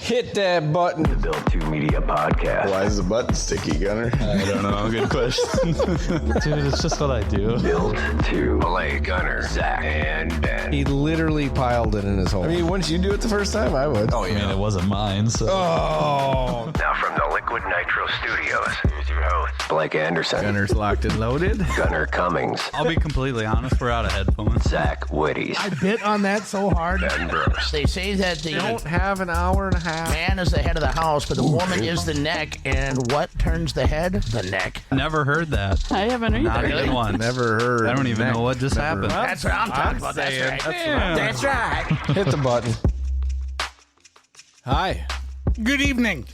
Hit that button. The Built2Media Podcast. Why is the button sticky, Gunner? I don't know. Good question. Dude, it's just what I do. Built to Malay, Gunner, Zach, and Ben. He literally piled it in his hole. I mean, wouldn't you do it the first time? I would. I mean, it wasn't mine, so. Oh. Now from the Liquid Nitro Studios, here's your host, Blake Anderson. Gunner's locked and loaded. Gunner Cummings. I'll be completely honest, we're out of headphones. Zach Witties. I bit on that so hard. Ben Brooks. They say that the Don't have an hour and a half. man is the head of the house, but the woman is the neck. And what turns the head? The neck. Never heard that. I haven't either. Not even once. Never heard. I don't even know what just happened. That's what I'm talking about. That's saying. right. That's right. Hit the button. Hi. Good evening.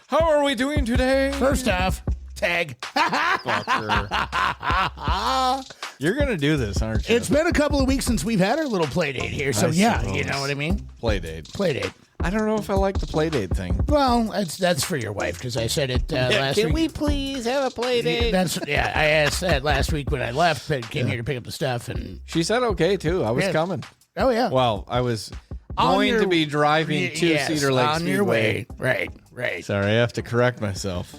How are we doing today? First off, tag. You're going to do this, aren't you? It's been a couple of weeks since we've had our little play date here, so I yeah, suppose. you know what I mean? Play date. Play date. I don't know if I like the play date thing. Well, that's for your wife, because I said it last week. Can we please have a play date? I asked that last week when I left, but came here to pick up the stuff, and She said okay, too. I was Yeah. coming. oh yeah, Well, I was On going your- to be driving to yes, Cedar Lake on Speedway. your way. Right. Sorry, I have to correct myself.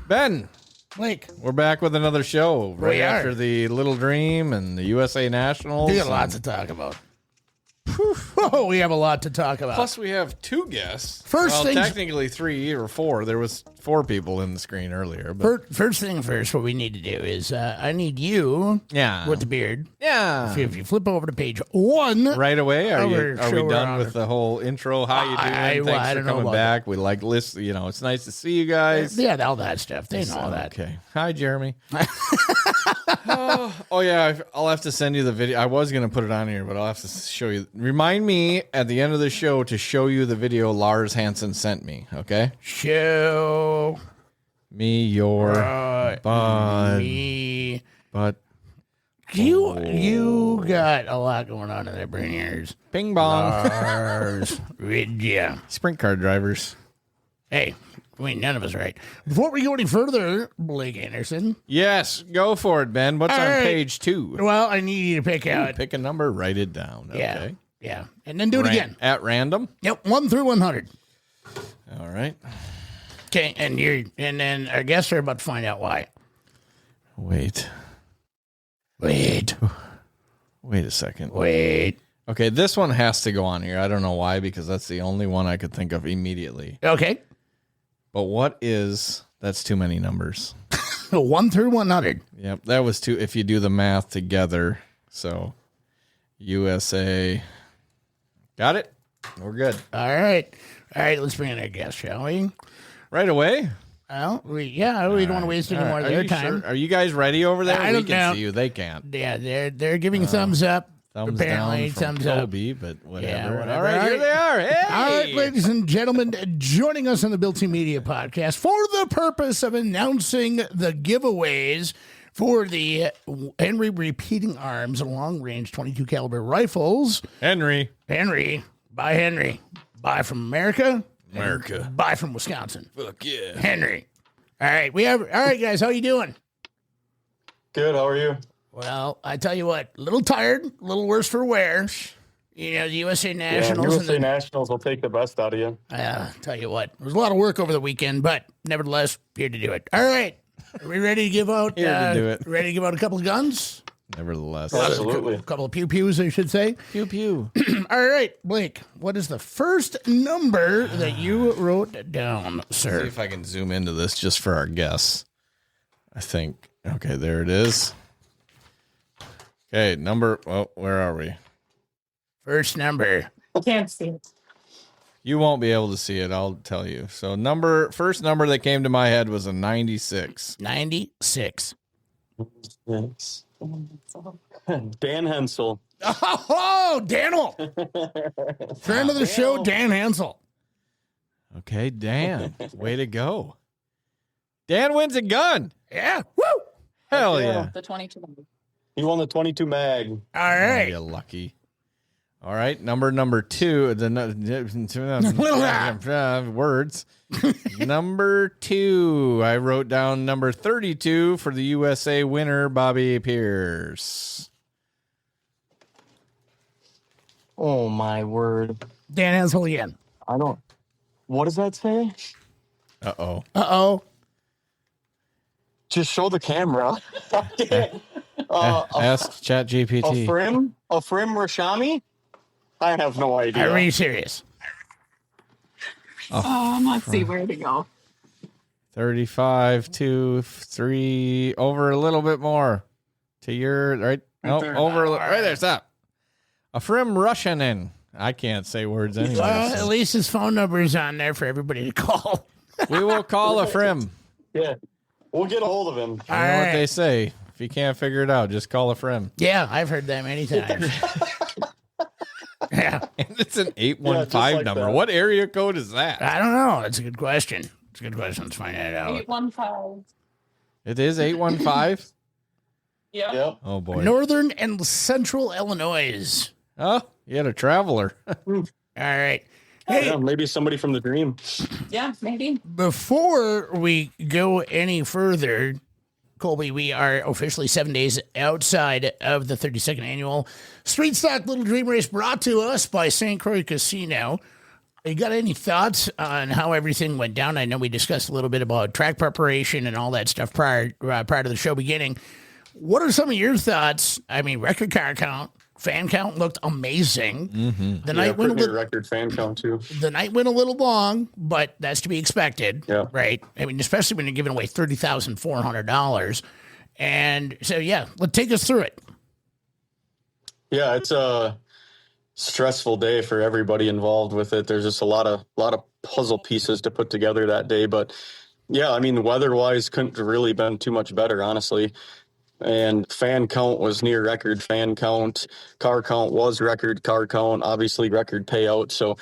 Ben, Blake, we're back with another show right We are. after the Little Dream and the USA Nationals. we got lots to talk about. Oh, we have a lot to talk about. Plus, we have two guests. First well, things- technically 3 or 4. There was 4 people in the screen earlier. But First thing first, what we need to do is I need you yeah, with the beard. yeah. If you flip over to page 1, Right away, are Over we show done around with her. the whole intro? How you doing? I Thanks don't for know coming about back. We like list. You know, it's nice to see you guys. yeah, all that stuff. They know all that. Okay. Hi, Jeremy. oh yeah, I'll have to send you the video. I was gonna put it on here, but I'll have to show you. Remind me at the end of the show to show you the video Lars Hansen sent me. Okay. Show Me your bud, me. but You got a lot going on in that brain ears. Bing bong. Lars, yeah. Sprint car drivers. Hey, none of us right. Before we go any further, Blake Anderson, Yes, go for it, Ben. What's All on right. page 2? well, I need you to pick out. Pick a number, write it down. Okay. Yeah. And then do it again. At random. Yep, 1 through 100. All right. Okay, and then our guests are about to find out why. Wait a second. Okay, this one has to go on here. I don't know why, because that's the only one I could think of immediately. Okay. But that's too many numbers. 1 through 100. Yep, that was too, if you do the math together. So, USA. Got it? We're good. All right, let's bring in our guest, shall we? Right away? Well, we don't want to waste any more of Are their you time. sure? Are you guys ready over there? I We don't can know. see you. They can't. Yeah, they're giving thumbs up. Thumbs Apparently, down from thumbs up. Kobe, but whatever. Yeah, whatever. All right, here they are. Hey! All right, ladies and gentlemen, joining us on the Built2Media Podcast for the purpose of announcing the giveaways for the Henry Repeating Arms long-range 22 caliber rifles. Henry. Buy from America. America. Buy from Wisconsin. Fuck yeah. Henry. All right, all right, guys, how you doing? Good. How are you? Well, I tell you what, a little tired, a little worse for wear. You know, the USA Nationals. USA Nationals will take the best out of you. Tell you what, there was a lot of work over the weekend, but nevertheless, here to do it. All right, are we ready to give out? Here to do it. Ready to give out a couple of guns? Nevertheless. Absolutely. A couple of pew-pews, I should say. Pew pew. All right, Blake, what is the first number that you wrote down, See sir? if I can zoom into this just for our guests. I think. Okay, there it is. Okay, where are we? First number. I can't see it. You won't be able to see it, I'll tell you. So first number that came to my head was a 96. 96. Yes. Dan Hensel. Oh, Daniel. Friend of the show, Dan Hansel. Okay, Dan. Way to go. Dan wins a gun. Yeah. Woo. Hell yeah. The 22 number. He won the 22 mag. All Oh, right. you lucky. All right, number 2. Words. Number 2. I wrote down number 32 for the USA winner, Bobby Pierce. Oh my word. Dan Hansel again. I don't What does that say? Uh-oh. Uh-oh. Just show the camera. Ask ChatGPT. A Frim Rashami? I have no idea. Are you serious? Let's see where to go. 35 to 3, over a little bit more to your right. No, over right there. Stop. Afrim Rushanin. I can't say words anyway. Well, at least his phone number is on there for everybody to call. We will call Afrim. Yeah. We'll get a hold of him. You know what they say. If you can't figure it out, just call Afrim. Yeah, I've heard that many times. Yeah. And it's an 815 like number. that. What area code is that? I don't know. That's a good question. It's a good question. Let's find that out. 815. It is 815? Yeah. Yep. Oh, boy. Northern and Central Illinois. Oh, you had a traveler. All right. Hey, Yeah, maybe somebody from the dream. Yeah, maybe. before we go any further, Colby, we are officially 7 days outside of the 32nd annual Street Stock Little Dream Race brought to us by St. Croix Casino. You got any thoughts on how everything went down? I know we discussed a little bit about track preparation and all that stuff prior to the show beginning. What are some of your thoughts? I mean, record car count, fan count looked amazing. Mm-hmm. The Yeah, night went a pretty little, record fan count too. the night went a little long, but that's to be expected, Yeah. right? I mean, especially when you're giving away $30,400. And so, yeah, let's take us through it. Yeah, it's a stressful day for everybody involved with it. There's just a lot of puzzle pieces to put together that day. But yeah, I mean, weather-wise, couldn't have really been too much better, honestly. And fan count was near record fan count. Car count was record car count. Obviously, record payout. So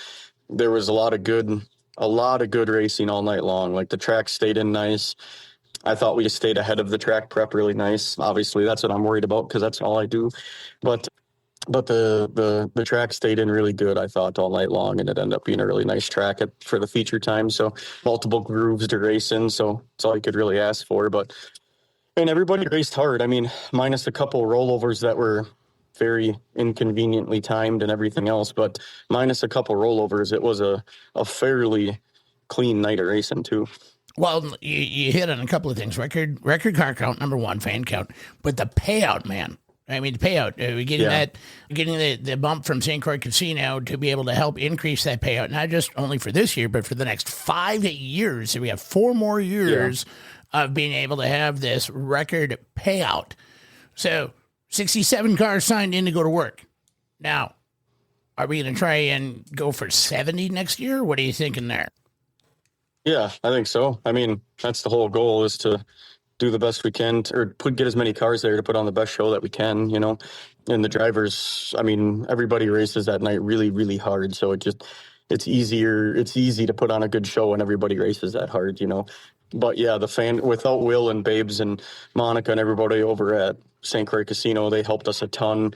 there was a lot of good racing all night long. Like the track stayed in nice. I thought we stayed ahead of the track prep really nice. Obviously, that's what I'm worried about because that's all I do. But the track stayed in really good, I thought, all night long, and it ended up being a really nice track for the feature time. So multiple grooves to race in, so that's all you could really ask for. And everybody raced hard. I mean, minus a couple rollovers that were very inconveniently timed and everything else, but minus a couple rollovers, it was a fairly clean night of racing too. Well, you hit on a couple of things. Record car count, number one, fan count. But the payout, man. I mean, the payout. Getting the bump from St. Croix Casino to be able to help increase that payout, not just only for this year, but for the next 5 years. So we have 4 more years of being able to have this record payout. So 67 cars signed in to go to work. Now, are we going to try and go for 70 next year? What are you thinking there? Yeah, I think so. I mean, that's the whole goal, is to do the best we can get as many cars there to put on the best show that we can, you know. And the drivers, I mean, everybody races that night really, really hard. So it's easy to put on a good show when everybody races that hard, you know. But yeah, without Will and Babes and Monica and everybody over at St. Croix Casino, they helped us a ton.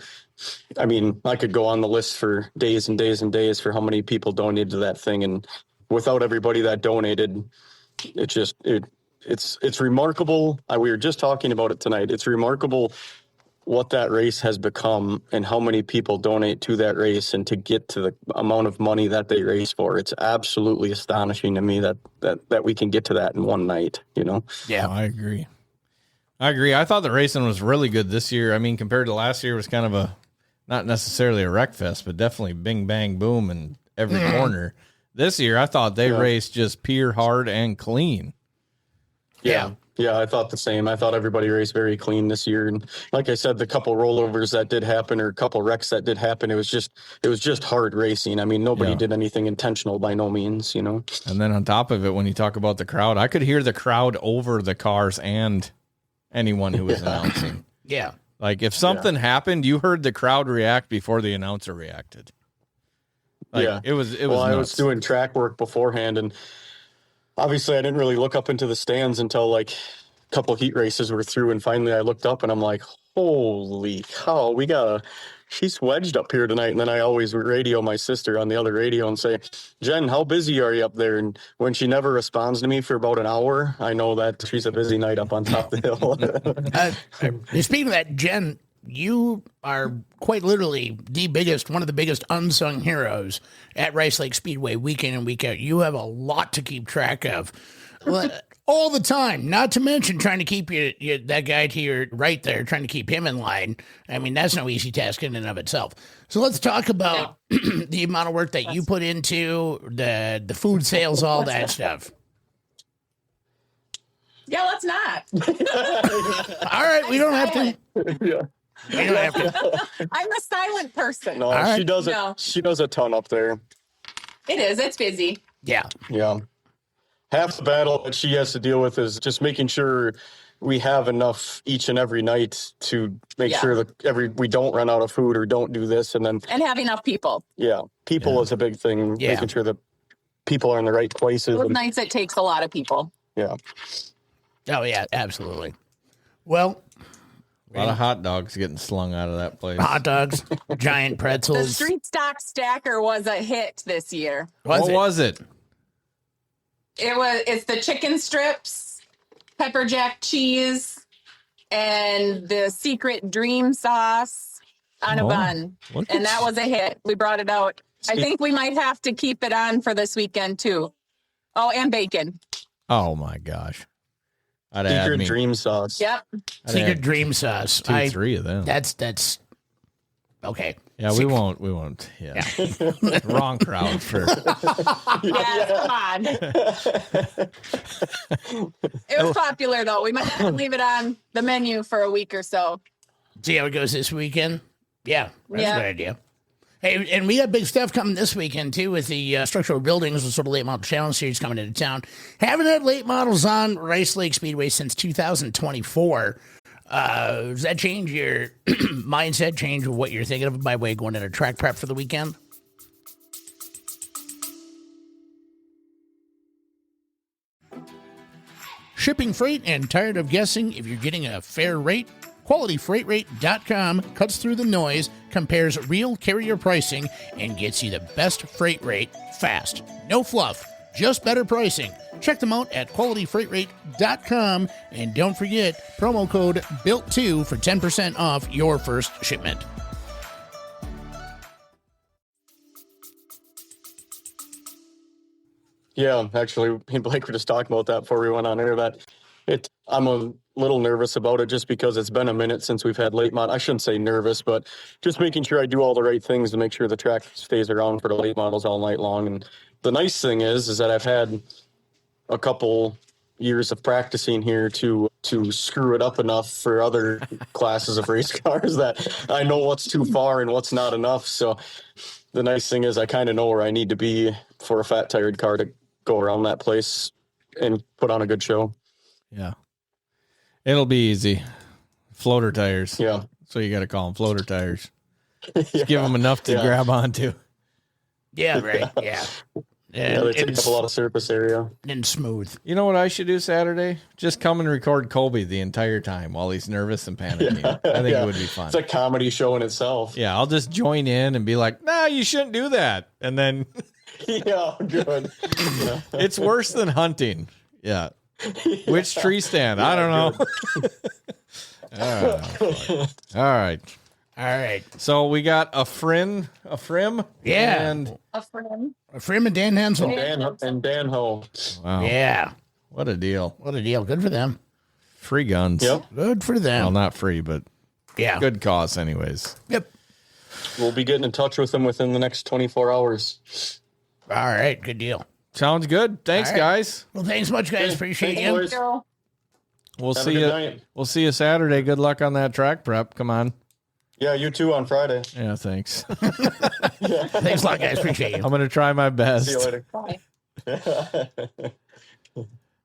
I mean, I could go on the list for days and days and days for how many people donated to that thing. And without everybody that donated, it's remarkable. We were just talking about it tonight. It's remarkable what that race has become and how many people donate to that race and to get to the amount of money that they race for. It's absolutely astonishing to me that we can get to that in one night, you know? Yeah, I agree. I thought the racing was really good this year. I mean, compared to last year, it was kind of not necessarily a wreck fest, but definitely bing, bang, boom in every corner. This year, I thought they raced just pure hard and clean. Yeah, I thought the same. I thought everybody raced very clean this year. And like I said, the couple rollovers that did happen or a couple wrecks that did happen, it was just hard racing. I mean, nobody did anything intentional by no means, you know. And then on top of it, when you talk about the crowd, I could hear the crowd over the cars and anyone who was announcing. Yeah. Like if something happened, you heard the crowd react before the announcer reacted. It was Well, I was nuts. doing track work beforehand, and obviously I didn't really look up into the stands until like a couple heat races were through, and finally I looked up and I'm like, holy cow, she's wedged up here tonight. And then I always radio my sister on the other radio and say, Jen, how busy are you up there? And when she never responds to me for about an hour, I know that she's a busy night up on top of the hill. Speaking of that, Jen, you are quite literally one of the biggest unsung heroes at Rice Lake Speedway weekend and week out. You have a lot to keep track of all the time, not to mention trying to keep that guy to your right there, trying to keep him in line. I mean, that's no easy task in and of itself. So let's talk about the amount of work that you put into the food sales, all that stuff. Yeah, let's not. All right, we don't have to. Yeah. We don't have to. I'm a silent person. No, right. she does it. No. She does a ton up there. It is. It's busy. Yeah. Yeah. Half the battle that she has to deal with is just making sure we have enough each and every night to make sure that we don't run out of food or don't do this. And have enough people. People is a big thing. Yeah. Making sure that people are in the right places. Those nights it takes a lot of people. Yeah. Oh, yeah, absolutely. Well, A lot of hot dogs getting slung out of that place. hot dogs, giant The pretzels. street stock stacker was a hit this year. What was it? It's the chicken strips, pepper jack cheese, and the secret dream sauce on a bun. And that was a hit. We brought it out. I think we might have to keep it on for this weekend too. Oh, and bacon. Oh my gosh! I'd add Secret me dream sauce. Yep. Secret dream sauce. three of them. That's okay. Yeah, we won't. Yeah, wrong crowd for. Yeah, come on. It was popular though. We might have to leave it on the menu for a week or so. See how it goes this weekend. Yeah, that's Yeah. a good idea. Hey, and we got big stuff coming this weekend, too, with the structural buildings, the sort of late model challenge series coming into town. Haven't had late models on Rice Lake Speedway since 2024. Does that change your mindset, change what you're thinking of by way of going into track prep for the weekend? Shipping freight and tired of guessing if you're getting a fair rate? QualityFreightRate.com cuts through the noise, compares real carrier pricing, and gets you the best freight rate fast. No fluff, just better pricing. Check them out at QualityFreightRate.com, and don't forget promo code BUILT2 for 10% off your first shipment. Yeah, actually, me and Blake were just talking about that before we went on air. I'm a little nervous about it just because it's been a minute since we've had late model. I shouldn't say nervous, but just making sure I do all the right things to make sure the track stays around for the late models all night long. And the nice thing is that I've had a couple years of practicing here to screw it up enough for other classes of race cars that I know what's too far and what's not enough. So the nice thing is I kind of know where I need to be for a fat tired car to go around that place and put on a good show. Yeah, it'll be easy. Floater tires. Yeah. So you got to call them floater tires. Just give them enough to grab onto. Yeah, right. Yeah. Yeah, they take up a lot of surface area. And smooth. You know what I should do Saturday? Just come and record Colby the entire time while he's nervous and panicking. I think it would be fun. It's a comedy show in itself. Yeah, I'll just join in and be like, "No, you shouldn't do that." And then Yeah, good. Yeah. it's worse than hunting. Yeah. Which tree stand? I don't know. All right. All right. So we got a Frim. Yeah. And A friend. Frim and Dan Hensel. Dan Ho. wow. Yeah. What a deal. What a deal. Good for them. Free guns. Yep. Good for Well, them. not free, but Yeah. good cause anyways. Yep. We'll be getting in touch with them within the next 24 hours. All right. Good deal. Sounds good. Thanks, All right. guys. Well, thanks much, guys. Appreciate Thanks, you. boys. We'll Have a see good you. night. We'll see you Saturday. Good luck on that track prep. Come on. Yeah, you too on Friday. Yeah, thanks. Thanks a lot, guys. Appreciate you. I'm gonna try my best. See you later. Bye.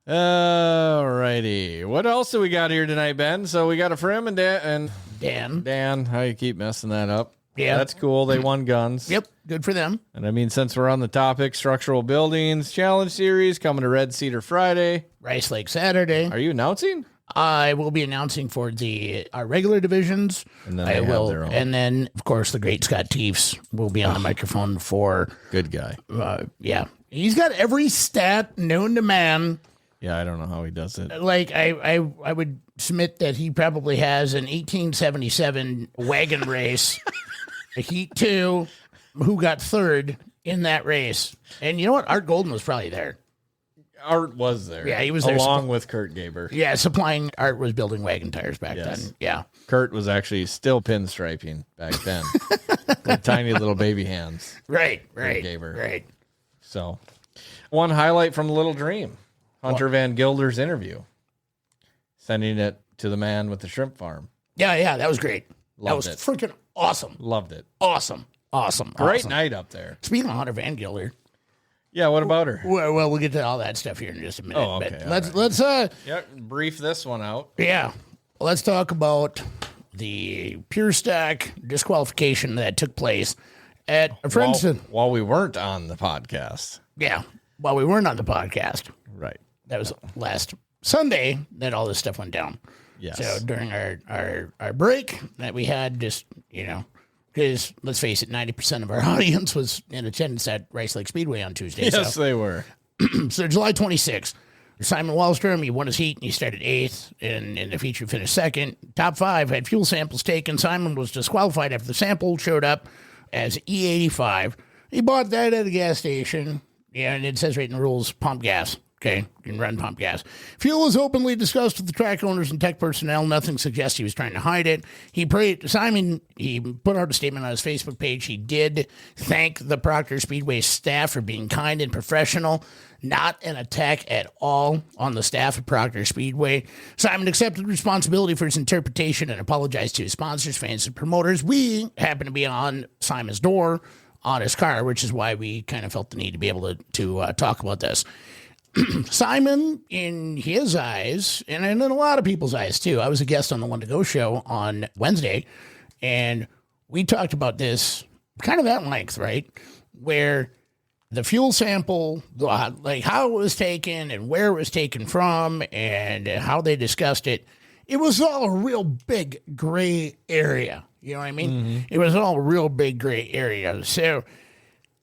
All righty. What else do we got here tonight, Ben? So we got a Frim and Dan. Dan. How you keep messing that up? Yeah. That's cool. They won guns. Yep. Good for them. And I mean, since we're on the topic, structural buildings challenge series coming to Red Cedar Friday. Rice Lake Saturday. Are you announcing? I will be announcing for our regular divisions. And then I they have will, their own. and then of course the great Scott Teefs will be on the microphone for. Good guy. Yeah, he's got every stat known to man. Yeah, I don't know how he does it. Like I would submit that he probably has an 1877 wagon race, a Heat 2, who got third in that race. And you know what? Art Golden was probably there. Art was there. Yeah, he was there. Along with Kurt Gaber. Yeah, supplying. Art was building wagon tires back then. Yeah. Kurt was actually still pinstriping back then. With tiny little baby hands. Right. Gaber. Right. So, one highlight from Little Dream. Hunter Van Gilder's interview. Sending it to the man with the shrimp farm. Yeah, that was great. Loved that it. was freaking awesome. Loved it. Awesome. Great night up there. Speaking of Hunter Van Gilder. Yeah, what about her? Well, we'll get to all that stuff here in just a minute. Oh, okay. But let's brief this one out. Yeah. Let's talk about the pure stock disqualification that took place at Princeton. While we weren't on the podcast. Yeah. While we weren't on the podcast. Right. That was last Sunday that all this stuff went down. Yes. So during our break that we had, just, because let's face it, 90% of our audience was in attendance at Rice Lake Speedway on Tuesday. Yes, they were. So July 26th, Simon Wahlstrom, he won his heat and he started 8th, and in the feature finished 2nd. Top 5 had fuel samples taken. Simon was disqualified after the sample showed up as E85. He bought that at a gas station. Yeah, and it says right in the rules, pump gas. Okay, you can run pump gas. Fuel was openly discussed with the track owners and tech personnel. Nothing suggests he was trying to hide it. He put out a statement on his Facebook page. He did thank the Proctor Speedway staff for being kind and professional. Not an attack at all on the staff of Proctor Speedway. Simon accepted responsibility for his interpretation and apologized to his sponsors, fans, and promoters. We happen to be on Simon's door on his car, which is why we kind of felt the need to be able to talk about this. Simon, in his eyes, and in a lot of people's eyes too, I was a guest on the One to Go show on Wednesday, and we talked about this kind of at length, right? Where the fuel sample, like how it was taken and where it was taken from and how they discussed it, it was all a real big gray area. You know what I mean? Mm-hmm. It was all a real big gray area. So,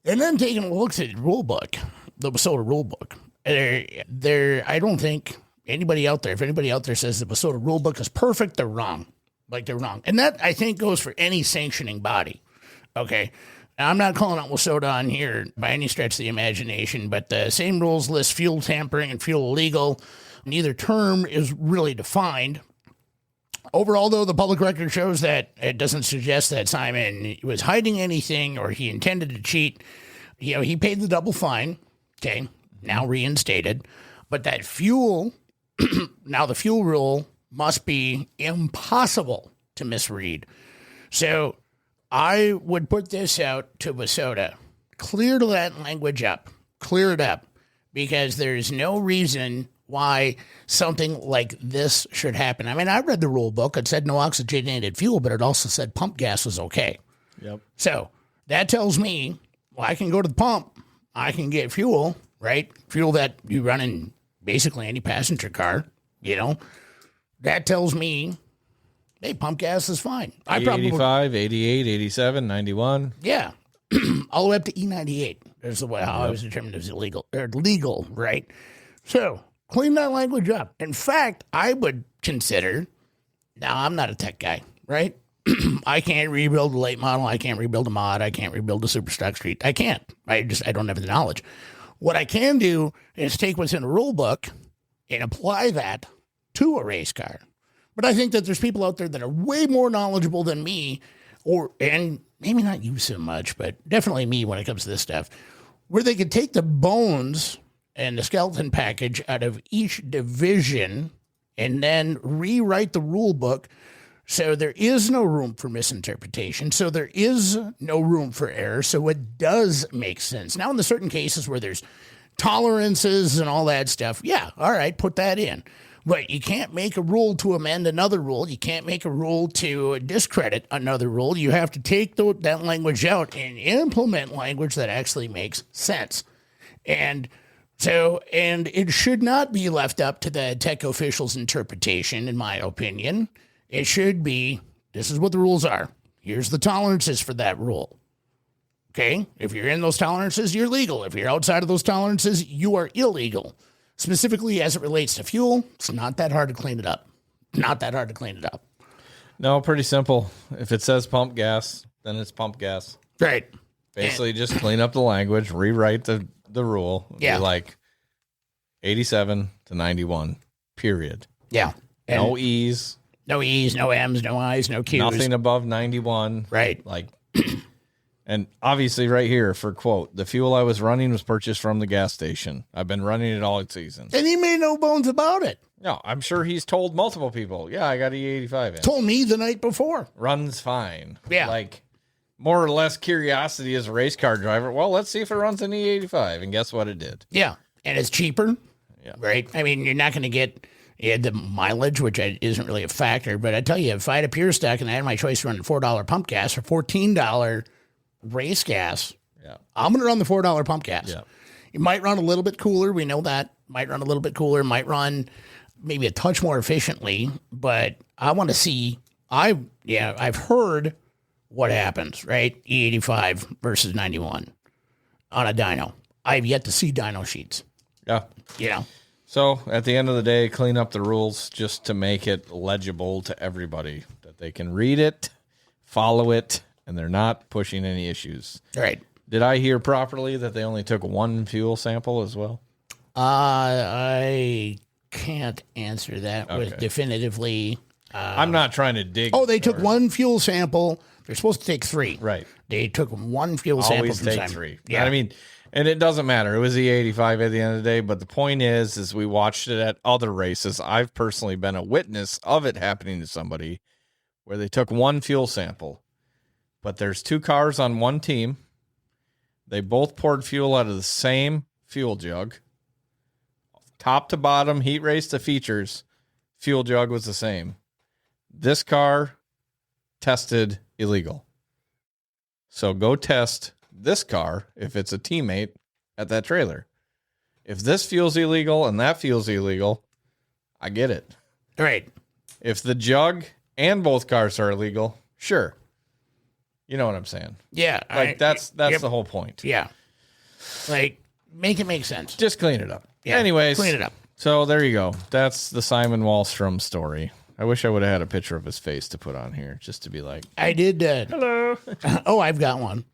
and then taking a look at the rule book, the Wissota rule book, I don't think anybody out there, if anybody out there says the Wissota rule book is perfect, they're wrong. Like, they're wrong. And that, I think, goes for any sanctioning body. Okay? Now, I'm not calling out Wissota on here by any stretch of the imagination, but the same rules list fuel tampering and fuel illegal. Neither term is really defined. Overall, though, the public record shows that it doesn't suggest that Simon was hiding anything or he intended to cheat. He paid the double fine. Okay? Now reinstated, but that fuel, now the fuel rule must be impossible to misread. So I would put this out to Wissota. Clear that language up. Clear it up, because there's no reason why something like this should happen. I mean, I read the rule book. It said no oxygenated fuel, but it also said pump gas was okay. Yep. So that tells me, well, I can go to the pump. I can get fuel. Right? Fuel that you run in basically any passenger car, that tells me, hey, pump gas is fine. I probably 85, 88, 87, 91. Yeah. All the way up to E98. There's the way how I was determined it was illegal or legal, right? So clean that language up. In fact, I would consider, now I'm not a tech guy, right? I can't rebuild a late model. I can't rebuild a mod. I can't rebuild a super stock street. I can't. I don't have the knowledge. What I can do is take what's in a rule book and apply that to a race car. But I think that there's people out there that are way more knowledgeable than me, and maybe not you so much, but definitely me when it comes to this stuff, where they could take the bones and the skeleton package out of each division and then rewrite the rule book so there is no room for misinterpretation. So there is no room for error. So it does make sense. Now, in the certain cases where there's tolerances and all that stuff, yeah, all right, put that in. But you can't make a rule to amend another rule. You can't make a rule to discredit another rule. You have to take that language out and implement language that actually makes sense. And it should not be left up to the tech officials' interpretation, in my opinion. It should be, this is what the rules are. Here's the tolerances for that rule. Okay? If you're in those tolerances, you're legal. If you're outside of those tolerances, you are illegal. Specifically as it relates to fuel, it's not that hard to clean it up. not that hard to clean it up. No, pretty simple. If it says pump gas, then it's pump gas. Right. Basically, just clean up the language, rewrite the rule. Yeah. Be like 87 to 91, period. Yeah. And no E's. No E's, no M's, no I's, no Q's. Nothing above 91. Right. Like, and obviously right here for quote, the fuel I was running was purchased from the gas station. I've been running it all season. And he made no bones about it. No, I'm sure he's told multiple people, yeah, I got E85 in. Told me the night before. Runs fine. Yeah. Like, more or less curiosity as a race car driver. Well, let's see if it runs an E85. And guess what it did? Yeah. And it's cheaper. Yeah. Right. I mean, you're not going to get the mileage, which isn't really a factor. But I tell you, if I had a pure stack and I had my choice to run $4 pump gas or $14 race gas, yeah, I'm going to run the $4 pump gas. Yeah. It might run a little bit cooler. We know that. Might run a little bit cooler. Might run maybe a touch more efficiently. But I want to see. I've heard what happens, right? E85 versus 91 on a dyno. I've yet to see dyno sheets. Yeah. You know. So at the end of the day, clean up the rules just to make it legible to everybody, that they can read it, follow it, and they're not pushing any issues. Right. Did I hear properly that they only took one fuel sample as well? I can't answer that with definitively. I'm not trying to dig. Oh, they took one fuel sample. They're supposed to take 3. Right. They took one fuel sample. Always from take Simon. 3. Yeah. I mean, and it doesn't matter. It was the 85 at the end of the day. But the point is we watched it at other races. I've personally been a witness of it happening to somebody where they took one fuel sample, but there's 2 cars on one team. They both poured fuel out of the same fuel jug. Top to bottom, heat race to features, fuel jug was the same. This car tested illegal. So go test this car if it's a teammate at that trailer. If this fuel's illegal and that fuel's illegal, I get it. Right. If the jug and both cars are illegal, sure. You know what I'm saying? Yeah. Like that's the whole point. Yeah. Like, make it make sense. Just clean it up. Yeah, Anyways, clean it up. So there you go. That's the Simon Wahlstrom story. I wish I would have had a picture of his face to put on here just to be like, I did. hello. Oh, I've got one.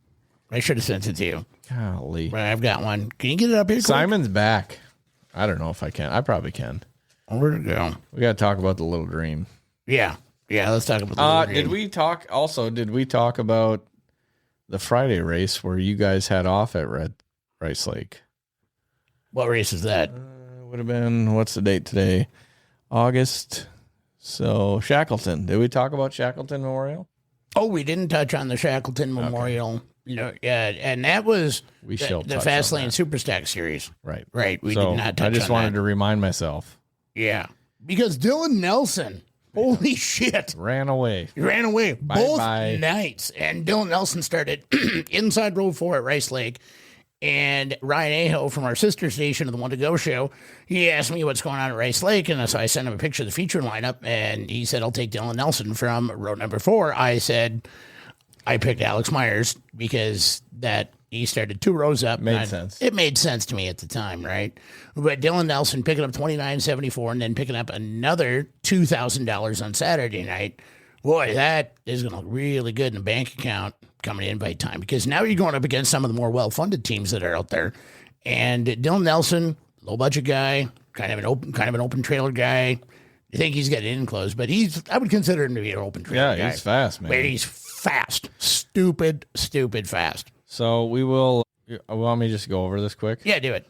I should have sent it to you. Golly. But I've got one. Can you get it up here? Quick? Simon's back. I don't know if I can. I probably can. Where'd it go? We got to talk about the little dream. Yeah. Yeah, let's talk about the little Did dream. we talk about the Friday race where you guys had off at Rice Lake? What race is that? Would have been, what's the date today? August. So Shackleton. Did we talk about Shackleton Memorial? Oh, we didn't touch on the Shackleton Memorial. You know, and that was We shall the touch Fast on Lane that. Superstack series. Right. Right. We So did not touch on I just wanted that. to remind myself. Yeah. Because Dylan Nelson, holy shit, Ran away. he ran away both Bye-bye. nights. And Dylan Nelson started inside row 4 at Rice Lake. And Ryan Aho from our sister station of the One to Go show, he asked me what's going on at Rice Lake. And so I sent him a picture of the feature lineup. And he said, I'll take Dylan Nelson from row number 4. I said, I picked Alex Myers because that he started 2 rows up. Made sense. It made sense to me at the time, right? But Dylan Nelson picking up $29.74 and then picking up another $2,000 on Saturday night. Boy, that is going to look really good in the bank account coming in by time, because now you're going up against some of the more well-funded teams that are out there. And Dylan Nelson, low budget guy, kind of an open trailer guy. You think he's got in close, but I would consider him to be an open trailer guy. Yeah, he's fast, man. But he's fast. Stupid fast. So we will, want me to just go over this quick? Yeah, do it.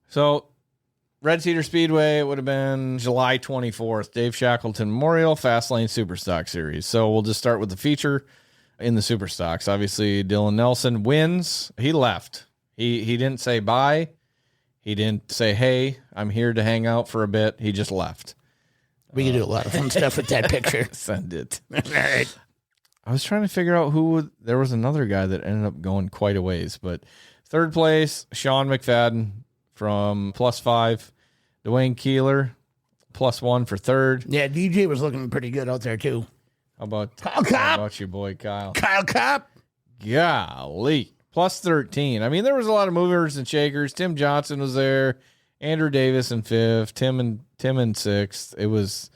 So Red Cedar Speedway, it would have been July 24th, Dave Shackleton Memorial Fast Lane Superstock Series. So we'll just start with the feature in the Superstocks. Obviously, Dylan Nelson wins. He left. He didn't say bye. He didn't say, hey, I'm here to hang out for a bit. He just left. We can do a lot of fun stuff with that picture. Send it. All right. I was trying to figure out there was another guy that ended up going quite a ways, but third place, Sean McFadden from +5, Dwayne Keeler +1 for third. Yeah, DJ was looking pretty good out there, too. How about Kyle your boy Kyle? Kyle Kopp. Golly, +13. I mean, there was a lot of movers and shakers. Tim Johnson was there, Andrew Davis in 5th, Tim in 6th. It was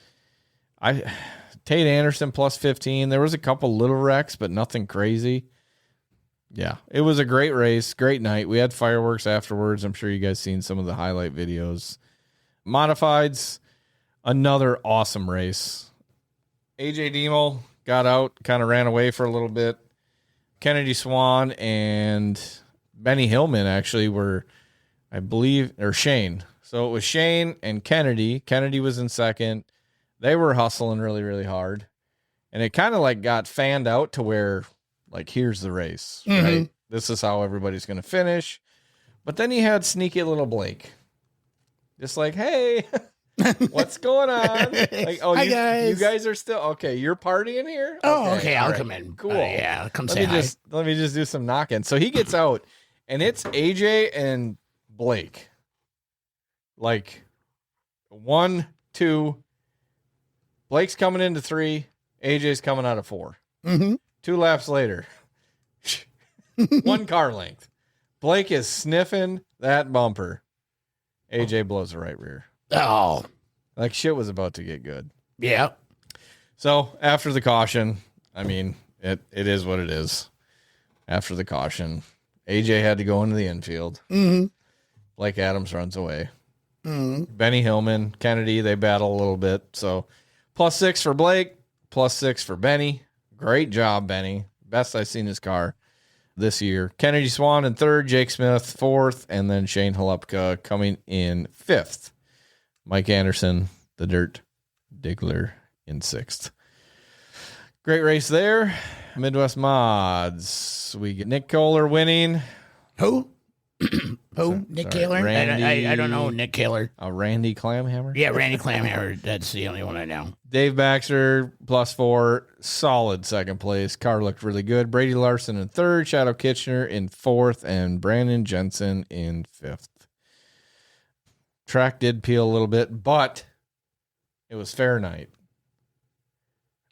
Tate Anderson plus 15. There was a couple little wrecks, but nothing crazy. Yeah, it was a great race, great night. We had fireworks afterwards. I'm sure you guys seen some of the highlight videos. Modifieds, another awesome race. AJ Demel got out, kind of ran away for a little bit. Kennedy Swan and Benny Hillman actually were, I believe, or Shane. So it was Shane and Kennedy. Kennedy was in second. They were hustling really, really hard. And it kind of like got fanned out to where, like, here's the race, right? This is how everybody's going to finish. But then you had sneaky little Blake. Just like, hey, what's going on? Like, oh, Hi, you guys. guys are still, okay, you're partying here? Oh, okay, all I'll right, come in. Cool. Yeah, come say hi. Let me just do some knocking. So he gets out, and it's AJ and Blake. Like, 1, 2. Blake's coming into 3. AJ's coming out of 4. 2 laps later. 1 car length. Blake is sniffing that bumper. AJ blows the right rear. Oh, Like, shit was about to get good. yeah. So after the caution, I mean, it is what it is. After the caution, AJ had to go into the infield. Blake Adams runs away. Benny Hillman, Kennedy, they battle a little bit. So +6 for Blake, +6 for Benny. Great job, Benny. Best I've seen his car this year. Kennedy Swan in 3rd, Jake Smith 4th, and then Shane Halupka coming in 5th. Mike Anderson, the Dirt Diggler, in 6th. Great race there. Midwest Mods. We get Nick Kohler winning. Who? Who? Nick Kaler? I don't know Nick Kaler. Randy Clamhammer. Yeah, Randy Clamhammer. That's the only one I know. Dave Baxter, +4. Solid 2nd place. Car looked really good. Brady Larson in 3rd. Shadow Kitchener in 4th. And Brandon Jensen in 5th. Track did peel a little bit, but it was fair night.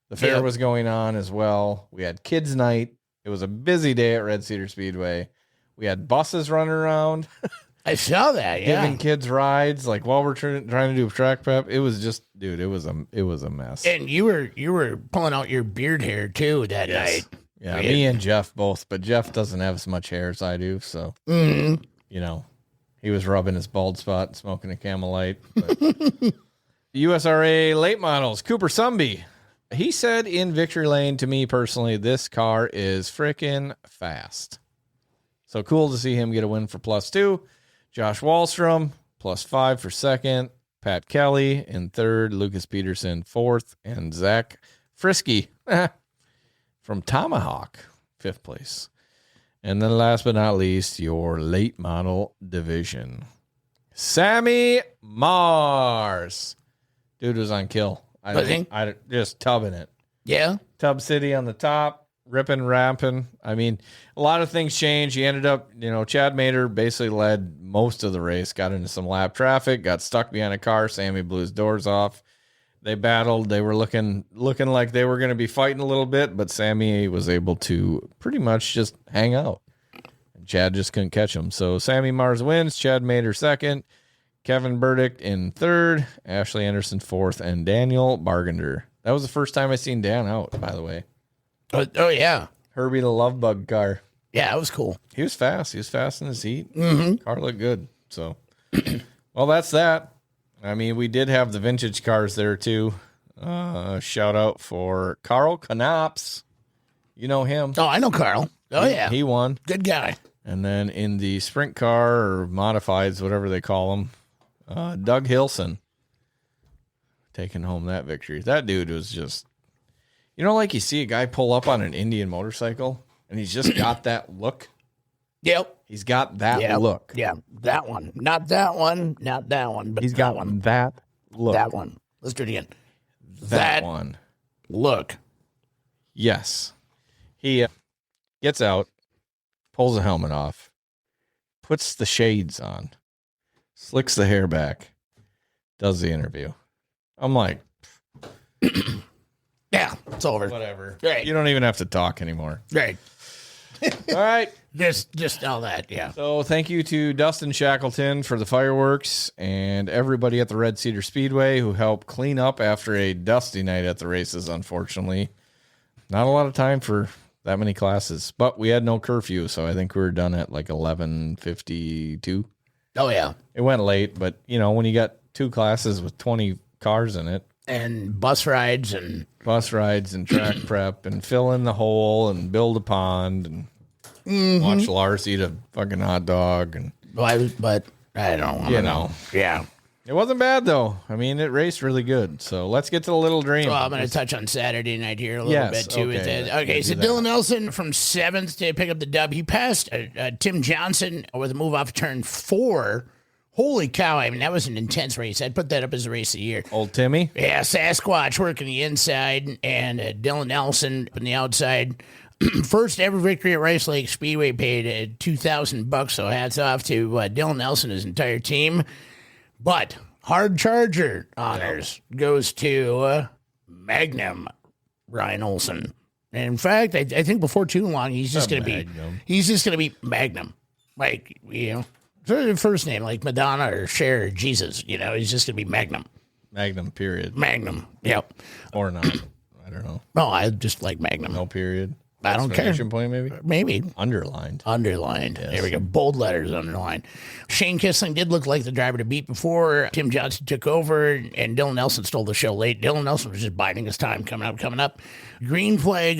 The fair was going on as well. We had kids night. It was a busy day at Red Cedar Speedway. We had buses running around. I saw that, yeah. Giving kids rides, like, while we're trying to do track prep. It was just, dude, it was a mess. And you were pulling out your beard hair too that night. Yeah, me and Jeff both, but Jeff doesn't have as much hair as I do, so you know, he was rubbing his bald spot and smoking a Camel Light. But USRA late models, Cooper Sumby. He said in Victory Lane to me personally, this car is freaking fast. So cool to see him get a win for +2. Josh Wahlstrom, +5 for 2nd. Pat Kelly in 3rd. Lucas Peterson 4th. And Zach Frisky from Tomahawk, 5th place. And then last but not least, your late model division. Sammy Mars. Dude was on kill. I just tubbing it. Yeah. Tub City on the top, ripping, ramping. I mean, a lot of things changed. He ended up, Chad Mader basically led most of the race, got into some lap traffic, got stuck behind a car. Sammy blew his doors off. They battled. They were looking like they were going to be fighting a little bit, but Sammy was able to pretty much just hang out. And Chad just couldn't catch him. So Sammy Mars wins. Chad Mader 2nd. Kevin Burdick in 3rd, Ashley Anderson 4th, and Daniel Bargender. That was the first time I seen Dan out, by the way. Oh yeah. Herbie the Love Bug car. Yeah, it was cool. He was fast. He was fast in his heat. Car looked good. So, well, that's that. I mean, we did have the vintage cars there, too. Shout out for Carl Knops. You know him. Oh, I know Carl. Oh, yeah. He won. Good guy. And then in the sprint car or modifieds, whatever they call them, Doug Hilson taking home that victory. That dude was just, like you see a guy pull up on an Indian motorcycle and he's just got that look. Yep. He's got that look. Yeah, that one. Not that one. Not that one, but He's that got one. that look. That one. Let's do it again. That one. Look. Yes. He gets out, pulls the helmet off, puts the shades on, slicks the hair back, does the interview. I'm like, yeah, it's over. Whatever. Right. You don't even have to talk anymore. Right. All right. Just all that, yeah. So thank you to Dustin Shackleton for the fireworks and everybody at the Red Cedar Speedway who helped clean up after a dusty night at the races, unfortunately. Not a lot of time for that many classes, but we had no curfew, so I think we were done at like 11:52. Oh, yeah. It went late, but, you know, when you got 2 classes with 20 cars in it. And bus rides and track prep and fill in the hole and build a pond and watch Lars eat a fucking hot dog. And but I don't know. Yeah. It wasn't bad, though. I mean, it raced really good. So let's get to the Little Dream. Well, I'm going to touch on Saturday night here a little bit, too. Okay, So Dylan Nelson from 7th to pick up the dub. He passed Tim Johnson with a move off turn 4. Holy cow. I mean, that was an intense race. I'd put that up as a race of the year. Old Timmy? Yeah, Sasquatch working the inside and Dylan Nelson on the outside. First ever victory at Rice Lake Speedway, paid $2,000. So hats off to Dylan Nelson and his entire team. But hard charger honors goes to Magnum Ryan Olson. And in fact, I think before too long he's just going to be Magnum, like, you know. First name like Madonna or Cher or Jesus, you know, he's just going to be Magnum. Magnum, period. Magnum, yep. Or not. I don't know. No, I just like Magnum. No period. I don't care. Exclamation point, maybe? Maybe. Underlined. Yes. There we go. Bold letters underlined. Shane Kissling did look like the driver to beat before Tim Johnson took over, and Dylan Nelson stole the show late. Dylan Nelson was just biding his time coming up. Green flag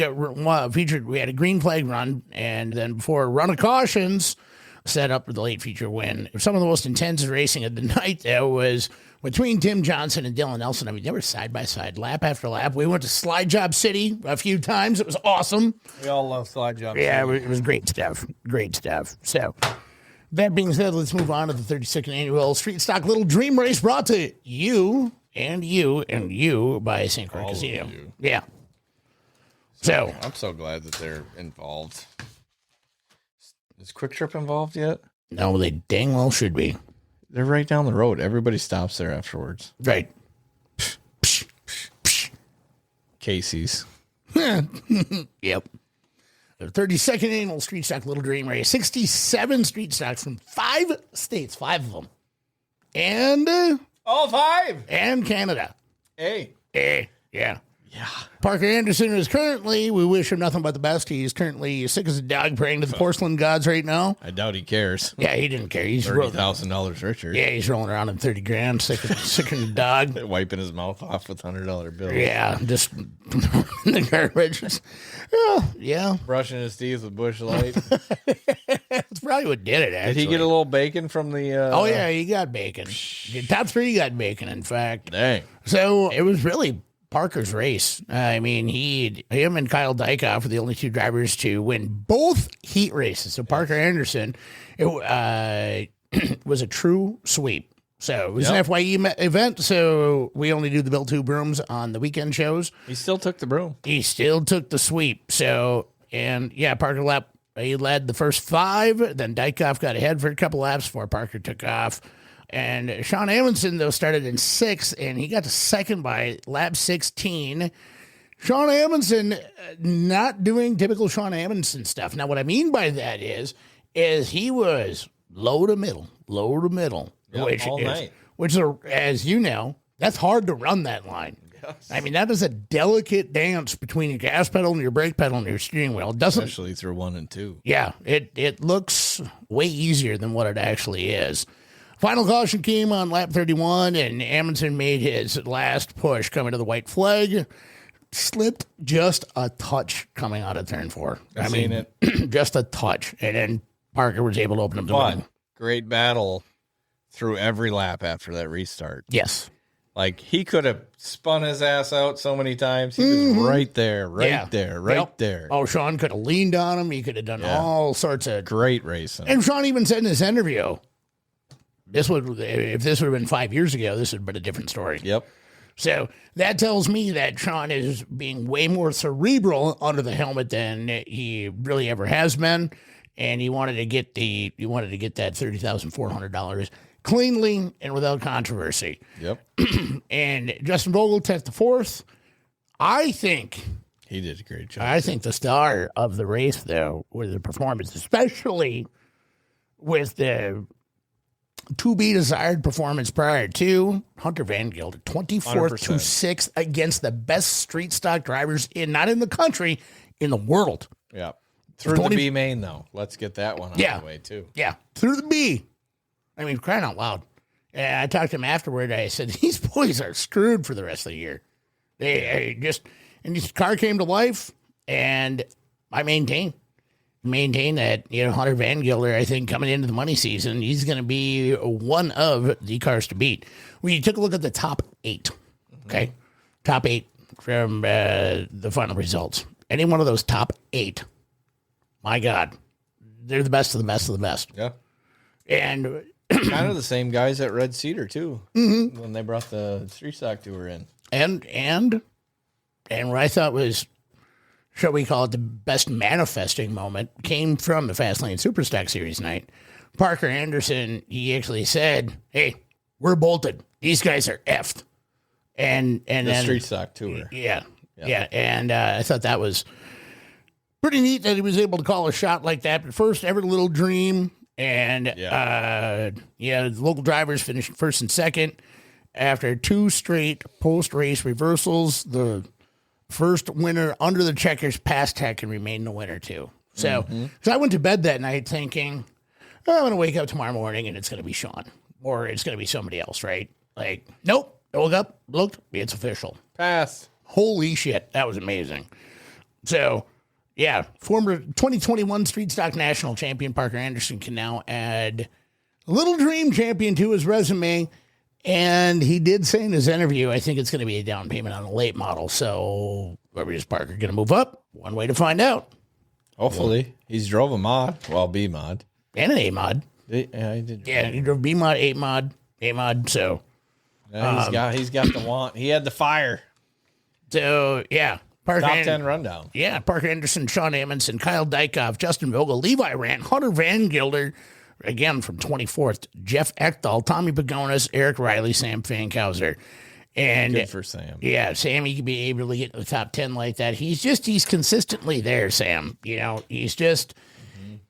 featured. We had a green flag run, and then before a run of cautions, set up for the late feature win. Some of the most intense racing of the night, though, was between Tim Johnson and Dylan Nelson. I mean, they were side by side, lap after lap. We went to Slide Job City a few times. It was awesome. We all love Slide Job City. Yeah, it was great stuff. Great stuff. So, that being said, let's move on to the 32nd Annual Street Stock Little Dream Race, brought to you and you and you by St. Croix Casino. Yeah. So, I'm so glad that they're involved. Is Quick Trip involved yet? No, they dang well should be. They're right down the road. Everybody stops there afterwards. Right. Casey's. Yep. The 32nd Annual Street Stock Little Dream Race. 67 street stocks from 5 states, 5 of them. And... all 5! And Canada. Hey. Yeah. Parker Anderson is currently, we wish him nothing but the best. He's currently sick as a dog praying to the porcelain gods right now. I doubt he cares. Yeah, he didn't care. He's $30,000 richer. Yeah, he's rolling around in 30 grand, sick as a dog. Wiping his mouth off with $100 bills. Yeah, just in the garbage. Yeah. Brushing his teeth with Bush Light. That's probably what did it, actually. Did he get a little bacon from the... Oh, yeah, he got bacon. Top 3 got bacon, in fact. Dang. So it was really Parker's race. I mean, him and Kyle Dykoff were the only 2 drivers to win both heat races. So Parker Anderson, it was a true sweep. So it was an FYE event, so we only do the Built2 brooms on the weekend shows. He still took the broom. He still took the sweep. So, and yeah, Parker he led the first 5. Then Dykoff got ahead for a couple laps before Parker took off. And Sean Amundsen, though, started in 6th, and he got to 2nd by lap 16. Sean Amundsen not doing typical Sean Amundsen stuff. Now, what I mean by that is he was low to middle, night. which is, as you know, that's hard to run that line. Yes. I mean, that is a delicate dance between your gas pedal and your brake pedal and your steering wheel. It doesn't, especially through 1 and 2. Yeah, it looks way easier than what it actually is. Final caution came on lap 31, and Amundsen made his last push coming to the white flag. Slipped just a touch coming out of turn 4. I mean, just a touch. And then Parker was able to open up the run. Great battle through every lap after that restart. Yes. Like, he could have spun his ass out so many times. He was right there. Oh, Sean could have leaned on him. He could have done all sorts of... great racing. And Sean even said in his interview... if this would have been 5 years ago, this would have been a different story. Yep. So that tells me that Sean is being way more cerebral under the helmet than he really ever has been, and he wanted to get that $30,400 cleanly and without controversy. Yep. And Justin Vogel took the 4th. I think He did a great job. I think the star of the race, though, was the performance, especially with the to-be desired performance prior to Hunter Van Gilder, 24th to 6th against the best street stock drivers not in the country, in the world. Yeah. Through the B main, though. Let's get that one out of the way, too. Yeah, through the B. I mean, crying out loud. And I talked to him afterward. I said, these boys are screwed for the rest of the year. And his car came to life, and I maintain that, Hunter Van Gilder, I think, coming into the money season, he's going to be one of the cars to beat. When you took a look at the top 8, okay? Top 8 from the final results. Any one of those top 8, my God, they're the best of the best of the best. Yeah. And kind of the same guys at Red Cedar, too, when they brought the street stock tour in. And what I thought was, shall we call it, the best manifesting moment came from the Fastlane Superstock Series night. Parker Anderson, he actually said, "Hey, we're bolted. These guys are effed." And then street stock tour. Yeah. And I thought that was pretty neat that he was able to call a shot like that. But first ever little dream, and the local drivers finished first and second after 2 straight post-race reversals. The first winner under the checkers past tech and remain the winner too. So, so I went to bed that night thinking, I'm going to wake up tomorrow morning and it's going to be Sean or it's going to be somebody else, right? Like, nope. I woke up, looked, it's official. Pass. Holy shit. That was amazing. So, yeah, former 2021 Street Stock National Champion Parker Anderson can now add Little Dream Champion to his resume. And he did say in his interview, I think it's going to be a down payment on a late model. So, is Parker going to move up? One way to find out. Hopefully. He's drove a mod. Well, B mod. And an A mod. Yeah, he did. Yeah, he drove B mod, A mod. So, he's got the want. He had the fire. So, yeah. Parker Top 10 rundown. Yeah, Parker Anderson, Sean Amundsen, Kyle Dykhoff, Justin Vogel, Levi Rand, Hunter Van Gilder, again from 24th, Jeff Ekdahl, Tommy Pagonis, Eric Riley, Sam Fankhauser. And good for Sam. Yeah, Sam, he could be able to get in the top 10 like that. He's consistently there, Sam. He's just,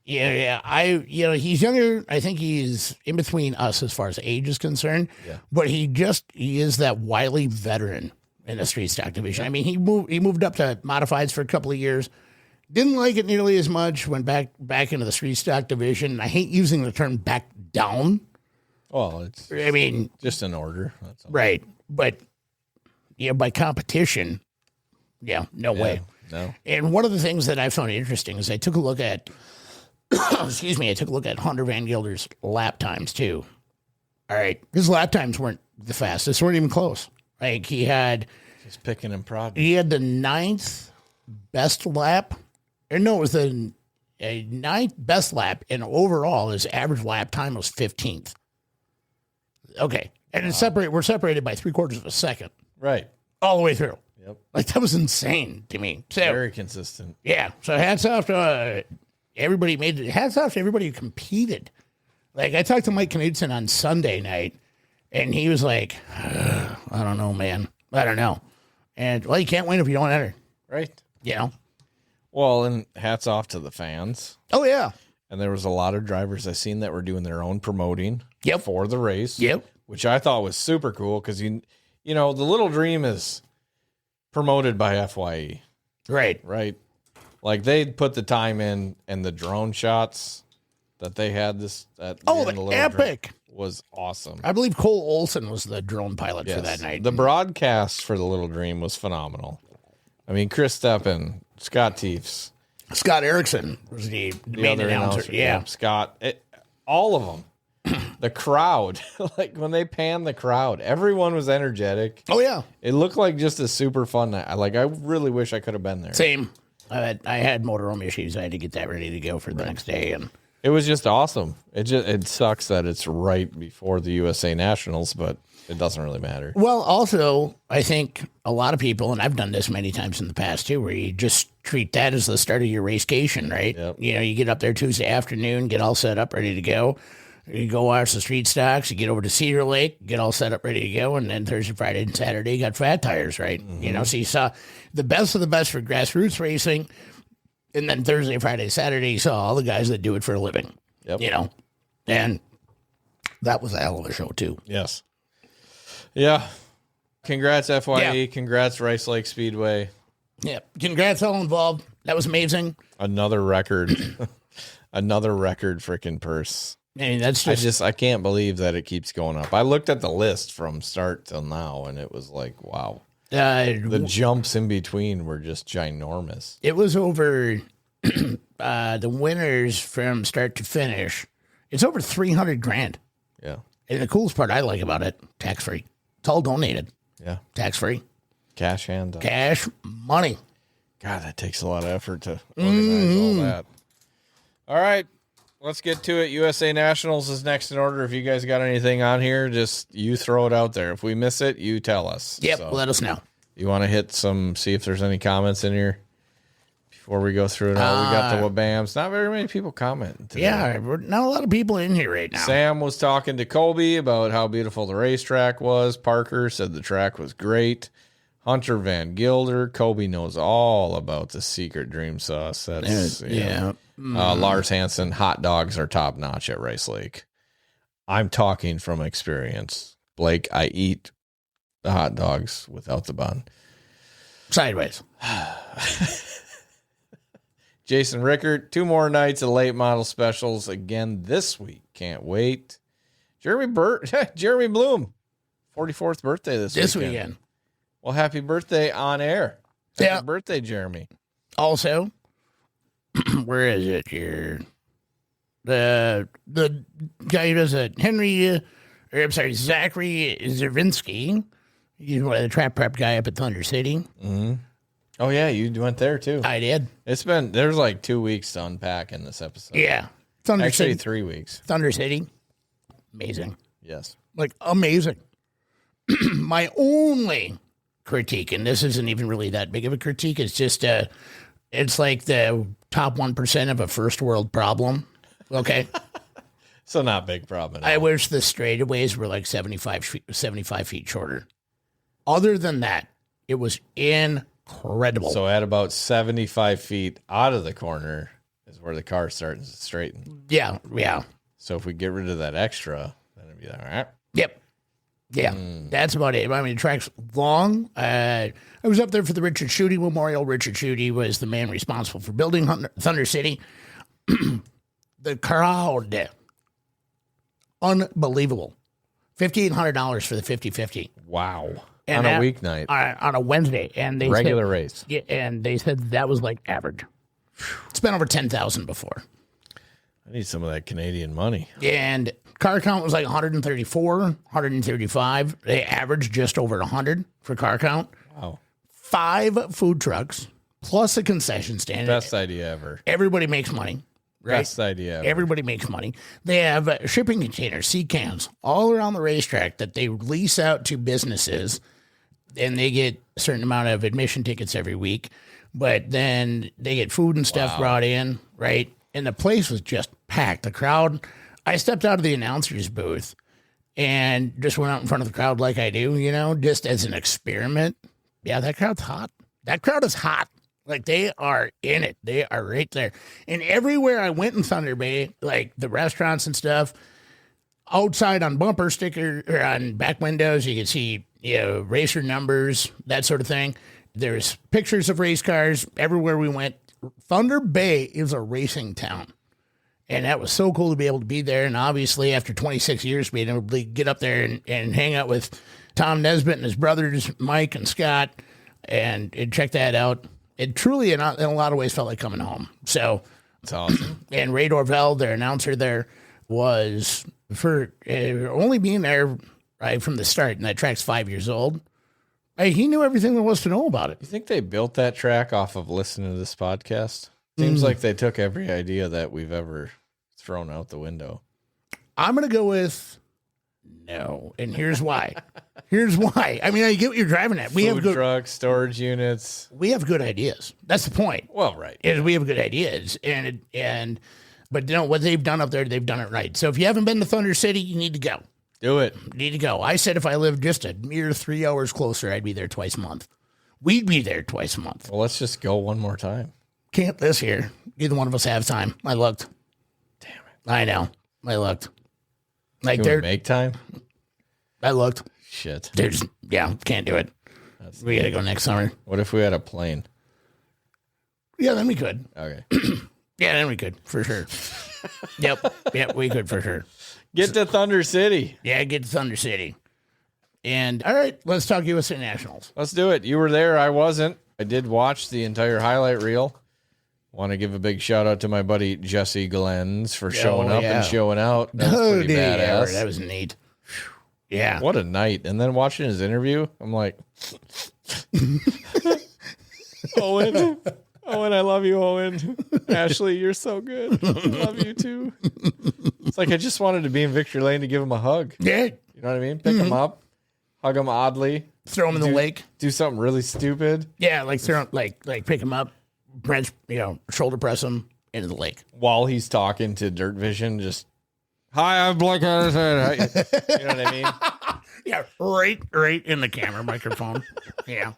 he's younger. I think he's in between us as far as age is concerned. Yeah. But he is that wily veteran in the street stock division. I mean, he moved up to modifieds for a couple of years. Didn't like it nearly as much. Went back into the street stock division. I hate using the term back down. Well, it's just an order. That's all. Right. But by competition, no way. No. And one of the things that I found interesting is I took a look at Hunter Van Gilder's lap times too. All right. His lap times weren't the fastest, weren't even close. Like he had just picking and prodding. He had the 9th best lap. Or no, it was the 9th best lap, and overall his average lap time was 15th. Okay. And we're separated by 3/4 of a second. Right. All the way through. Yep. Like that was insane to me. So, very consistent. Yeah. So hats off to everybody hats off to everybody who competed. Like I talked to Mike Knudsen on Sunday night, and he was like, I don't know, man. I don't know. And you can't win if you don't enter. Right. Well, and hats off to the fans. Oh yeah. And there was a lot of drivers I seen that were doing their own promoting for the race. Yep. Which I thought was super cool because the Little Dream is promoted by FYE. Right. Right. Like they put the time in, and the drone shots that they had the epic was awesome. I believe Cole Olson was the drone pilot for that night. The broadcast for the Little Dream was phenomenal. I mean, Chris Steppen, Scott Teefs, Scott Erickson was the main announcer. Yeah. Scott, all of them. The crowd, like when they panned the crowd, everyone was energetic. Oh yeah, it looked like just a super fun night. I really wish I could have been there. Same. I had motorhome issues. I had to get that ready to go for the next day, and it was just awesome. It sucks that it's right before the USA Nationals, but it doesn't really matter. Well, also, I think a lot of people, and I've done this many times in the past too, where you just treat that as the start of your racecation, right? Yep. You get up there Tuesday afternoon, get all set up, ready to go. You go watch the street stocks. You get over to Cedar Lake, get all set up, ready to go, and then Thursday, Friday, and Saturday, you got fat tires, right? You know, so you saw the best of the best for grassroots racing, and then Thursday, Friday, Saturday, you saw all the guys that do it for a living. Yep. You know, and that was a hell of a show too. Yes. Yeah. Congrats, FYE. Yeah. Congrats, Rice Lake Speedway. Yeah, congrats all involved. That was amazing. Another record. Another record freaking purse. I mean, that's just I can't believe that it keeps going up. I looked at the list from start till now, and it was like, wow. The jumps in between were just ginormous. It was over the winners from start to finish. It's over 300 grand. Yeah. And the coolest part I like about it, tax free. It's all donated. Yeah. Tax free. Cash hand. Cash money. God, that takes a lot of effort to organize all that. All right. Let's get to it. USA Nationals is next in order. If you guys got anything on here, just you throw it out there. If we miss it, you tell us. Yep, So, let us know. you want to hit see if there's any comments in here before we go through it all? We got the Wabams. Not very many people commenting today. Yeah, not a lot of people in here right now. Sam was talking to Colby about how beautiful the racetrack was. Parker said the track was great. Hunter Van Gilder. Colby knows all about the secret dream sauce. That's yeah. Lars Hansen, hot dogs are top notch at Rice Lake. I'm talking from experience. Blake, I eat the hot dogs without the bun. Sideways. Jason Rickert, 2 more nights of late model specials again this week. Can't wait. Jeremy Bloom, 44th birthday this weekend. Well, happy birthday on air. Happy birthday, Jeremy. Also, where is it here? The guy who does it, Zachary Zervinsky. He's one of the trap prep guy up at Thunder City. Mm-hmm. Oh, yeah, you went there, too. I did. There's like 2 weeks to unpack in this episode. Yeah. Thunder Actually, City. 3 weeks. Thunder City. Amazing. Yes. Like, amazing. My only critique, and this isn't even really that big of a critique, it's just, it's like the top 1% of a first world problem. Okay. So not big problem. I wish the straightaways were like 75 feet shorter. Other than that, it was incredible. So at about 75 feet out of the corner is where the car starts to straighten. Yeah, yeah. So if we get rid of that extra, then it'd be all right. Yep. Yeah, that's about it. I mean, the track's long. I was up there for the Richard Schutte Memorial. Richard Schutte was the man responsible for building Thunder City. The crowd, unbelievable. $1,500 for the 50-50. Wow. And on a weeknight. On a Wednesday. And they regular said, race. Yeah, and they said that was like average. It's been over 10,000 before. I need some of that Canadian money. And car count was like 134, 135. They averaged just over 100 for car count. Wow. 5 food trucks plus a concession stand. Best idea ever. Everybody makes money. Right? Best idea ever. Everybody makes money. They have shipping containers, sea cans, all around the racetrack that they lease out to businesses, and they get a certain amount of admission tickets every week. But then they get food and stuff brought in, right? And the place was just packed. The crowd, I stepped out of the announcer's booth and just went out in front of the crowd like I do, you know, just as an experiment. Yeah, that crowd's hot. That crowd is hot. Like, they are in it. They are right there. And everywhere I went in Thunder Bay, like the restaurants and stuff, outside on bumper sticker or on back windows, you can see, you know, racer numbers, that sort of thing. There's pictures of race cars everywhere we went. Thunder Bay is a racing town. And that was so cool to be able to be there. And obviously, after 26 years, being able to get up there and hang out with Tom Nesbitt and his brothers, Mike and Scott, and check that out. It truly, in a lot of ways, felt like coming home. So, it's awesome. And Ray Dorvell, their announcer there, was for only being there right from the start. And that track's 5 years old. He knew everything there was to know about it. You think they built that track off of listening to this podcast? Seems like they took every idea that we've ever thrown out the window. I'm going to go with no. And here's why. I mean, I get what you're driving at. We have good trucks, storage units. We have good ideas. That's the point. Well, right. Is we have good ideas. And But what they've done up there, they've done it right. So if you haven't been to Thunder City, you need to go. Do it. You need to go. I said if I lived just a mere 3 hours closer, I'd be there twice a month. We'd be there twice a month. Well, let's just go one more time. Can't this year. Neither one of us have time. I looked. Damn it. I know. I looked. Like Can we make time? I looked. Shit. Can't do it. We got to go next summer. What if we had a plane? Yeah, then we could. Okay. Yeah, then we could, for sure. Yep, we could, for sure. Get to Thunder City. Yeah, get to Thunder City. And, all right, let's talk USA Nationals. Let's do it. You were there. I wasn't. I did watch the entire highlight reel. Want to give a big shout out to my buddy Jesse Glenz for showing up and showing out. That was pretty badass. That was neat. Yeah. What a night. And then watching his interview, I'm like, Owen, I love you, Owen. Ashley, you're so good. I love you too. It's like I just wanted to be in Victory Lane to give him a hug. Yeah. You know what I mean? Pick him up, hug him oddly. Throw him in the lake. Do something really stupid. Yeah, like pick him up, French, shoulder press him into the lake. While he's talking to Dirt Vision, just, hi, I'm Blake Anderson. You know what I mean? Yeah, right in the camera microphone. Yeah.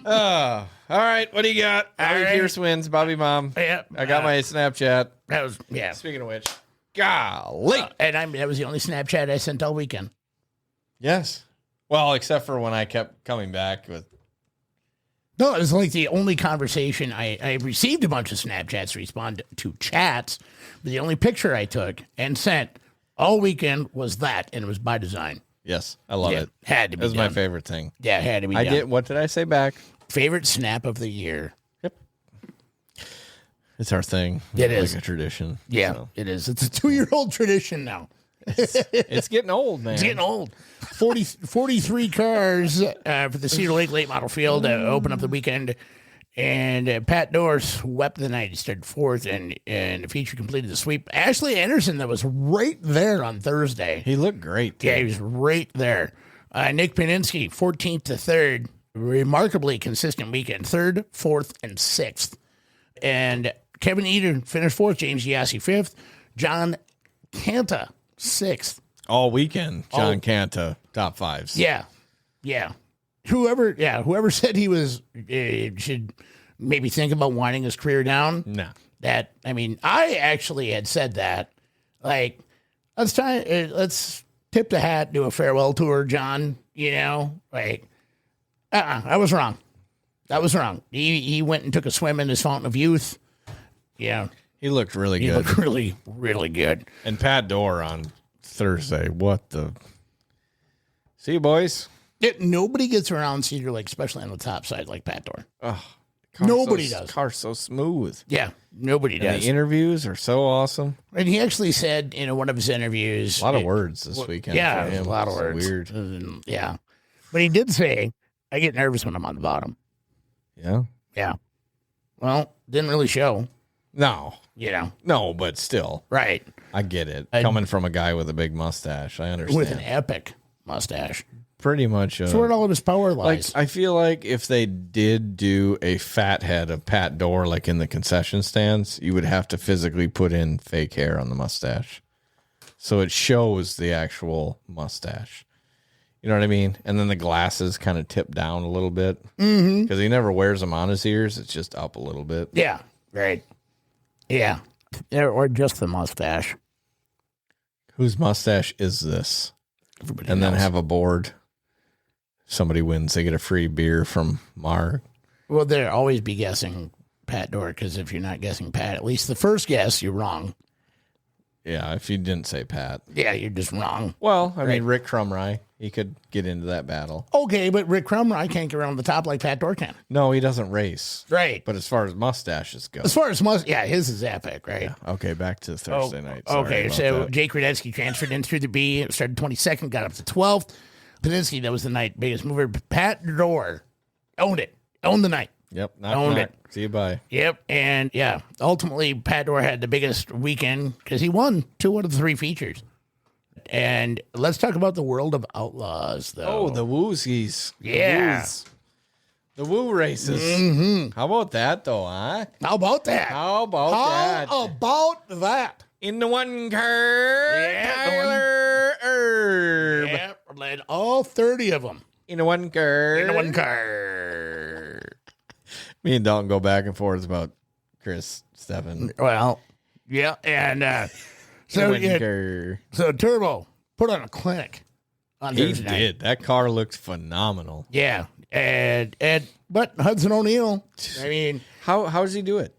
All right. What do you got? Bobby Pierce wins. Bobby Mom. Yeah. I got my Snapchat. That was, Speaking of which, golly. That was the only Snapchat I sent all weekend. Yes. Well, except for when I kept coming back with. No, it was like the only conversation. I received a bunch of Snapchats to respond to chats, but the only picture I took and sent all weekend was that, and it was by design. Yes, I love it. Had to be. It was my favorite thing. Yeah, it had to be. I did. What did I say back? Favorite snap of the year. Yep. It's our thing. It is like a tradition. Yeah, so. It is. It's a 2-year-old tradition now. It's getting old, man. It's getting old. 43 cars for the Cedar Lake Late Model Field open up the weekend. And Pat Doar swept the night. He started fourth, and the feature completed the sweep. Ashley Anderson, that was right there on Thursday. He looked great, too. Yeah, he was right there. Nick Paninsky, 14th to 3rd. Remarkably consistent weekend. 3rd, 4th, and 6th. And Kevin Eden finished 4th. James Yassi 5th. John Canta 6th. All weekend, John Canta, top 5s. Yeah. Whoever said he was should maybe think about winding his career down. No. I actually had said that. Like, let's tip the hat, do a farewell tour, John. I was wrong. He went and took a swim in his fountain of youth. Yeah. He looked really good. He looked really, really good. And Pat Doar on Thursday. What the? See you, boys. Nobody gets around Cedar Lake, especially on the top side, like Pat Doar. Oh, nobody does. Car's so smooth. Yeah, nobody does. The interviews are so awesome. And he actually said in one of his interviews... A lot of words this weekend. Yeah, for him. a lot of words. Weird. Yeah. But he did say, I get nervous when I'm on the bottom. Yeah? Yeah. Well, didn't really show. No. No, but still. Right. I get it. Coming from a guy with a big mustache, I understand. With an epic mustache. Pretty much. That's where all of his power lies. I feel like if they did do a fat head of Pat Doar, like in the concession stands, you would have to physically put in fake hair on the mustache. So it shows the actual mustache. You know what I mean? And then the glasses kind of tip down a little bit. Because he never wears them on his ears. It's just up a little bit. Yeah. Right. Yeah. Or just the mustache. Whose mustache is this? Everybody and knows. then have a board. Somebody wins. They get a free beer from Mark. Well, they'll always be guessing Pat Doar, because if you're not guessing Pat, at least the first guess, you're wrong. Yeah, if you didn't say Pat. Yeah, you're just wrong. Well, I mean, Rick Crumry, he could get into that battle. Okay, but Rick Crumry can't get around the top like Pat Doar can. No, he doesn't race. Right. But as far as mustaches go. As far as his is epic, right? Yeah. Okay, back to Thursday night. Sorry okay, about so that. Jake Rudetsky transferred in through the B, started 22nd, got up to 12th. Paninsky, that was the night biggest mover. Pat Doar owned it. Owned the night. Yep. Owned it. See you, bye. Yep. And yeah, ultimately, Pat Doar had the biggest weekend because he won 2 out of the 3 features. And let's talk about the World of Outlaws, though. Oh, the Woozies. Yeah. The woo races. Mm-hmm. How about that, though, huh? How about that? How about that? How about that? In the one car, Yeah, Tyler Erb. Yeah, led all 30 of them. In the one car. In the one car. Me and Dalton go back and forth about Chris Stephen. Well, yeah, and so Turbo put on a clinic on He Thursday night. did. That car looked phenomenal. Yeah, but Hudson O'Neill, I mean, How does he do it?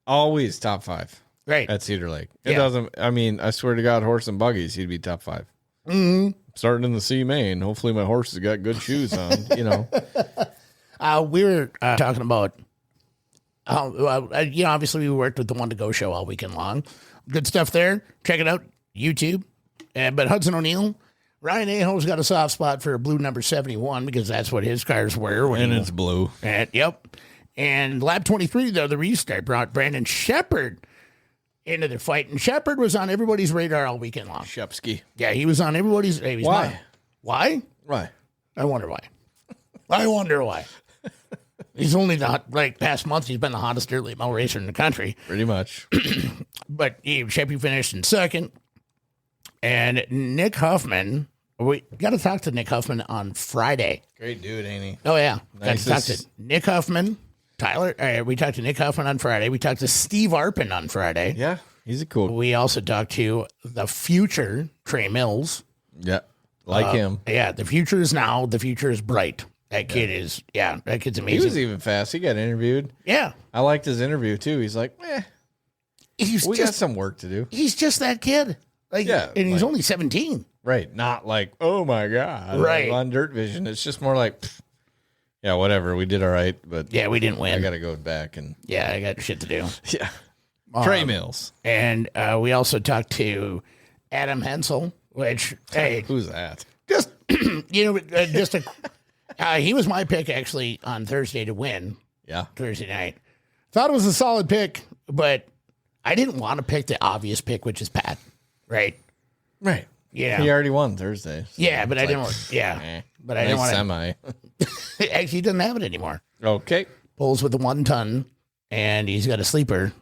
Always top 5 right. at Cedar Lake. It Yeah. doesn't. I mean, I swear to God, horse and buggies, he'd be top 5. Mm-hmm. Starting in the C main. Hopefully, my horse has got good shoes on. You know. We were talking about obviously we worked with the One to Go show all weekend long. Good stuff there. Check it out, YouTube. But Hudson O'Neill, Ryan Aho's got a soft spot for a blue number 71 because that's what his cars were. And it's blue. Yep. And lap 23, though, the restart brought Brandon Shepard into the fight. And Shepard was on everybody's radar all weekend long. Shepsky. Yeah, he was on everybody's. Why? Why? Right. I wonder why. He's only past month, he's been the hottest dirt late model racer in the country. Pretty much. But Sheppy finished in second. And Nick Huffman, we got to talk to Nick Huffman on Friday. Great dude, ain't he? Oh, yeah. Nice. Got to talk to Nick Huffman, Tyler. We talked to Nick Huffman on Friday. We talked to Steve Arpin on Friday. Yeah, he's a cool. We also talked to the future Trey Mills. Yeah, like him. Yeah, the future is now. The future is bright. That kid is, that kid's amazing. He was even fast. He got interviewed. Yeah. I liked his interview, too. He's like, we got some work to do. He's just that kid. And he's only 17. Right. Not like, oh, my God. Right. On Dirt Vision. It's just more like, yeah, whatever. We did all right. But yeah, we didn't win. I got to go back. And yeah, I got shit to do. Yeah. Trey Mills. And we also talked to Adam Hensel, which, hey. Who's that? Just, he was my pick, actually, on Thursday to win. Yeah. Thursday night. Thought it was a solid pick, but I didn't want to pick the obvious pick, which is Pat. Right. Yeah. He already won Thursday. So yeah, but I didn't want but I didn't want to. Semi. Actually, he doesn't have it anymore. Okay. Pulls with the 1 ton, and he's got a sleeper.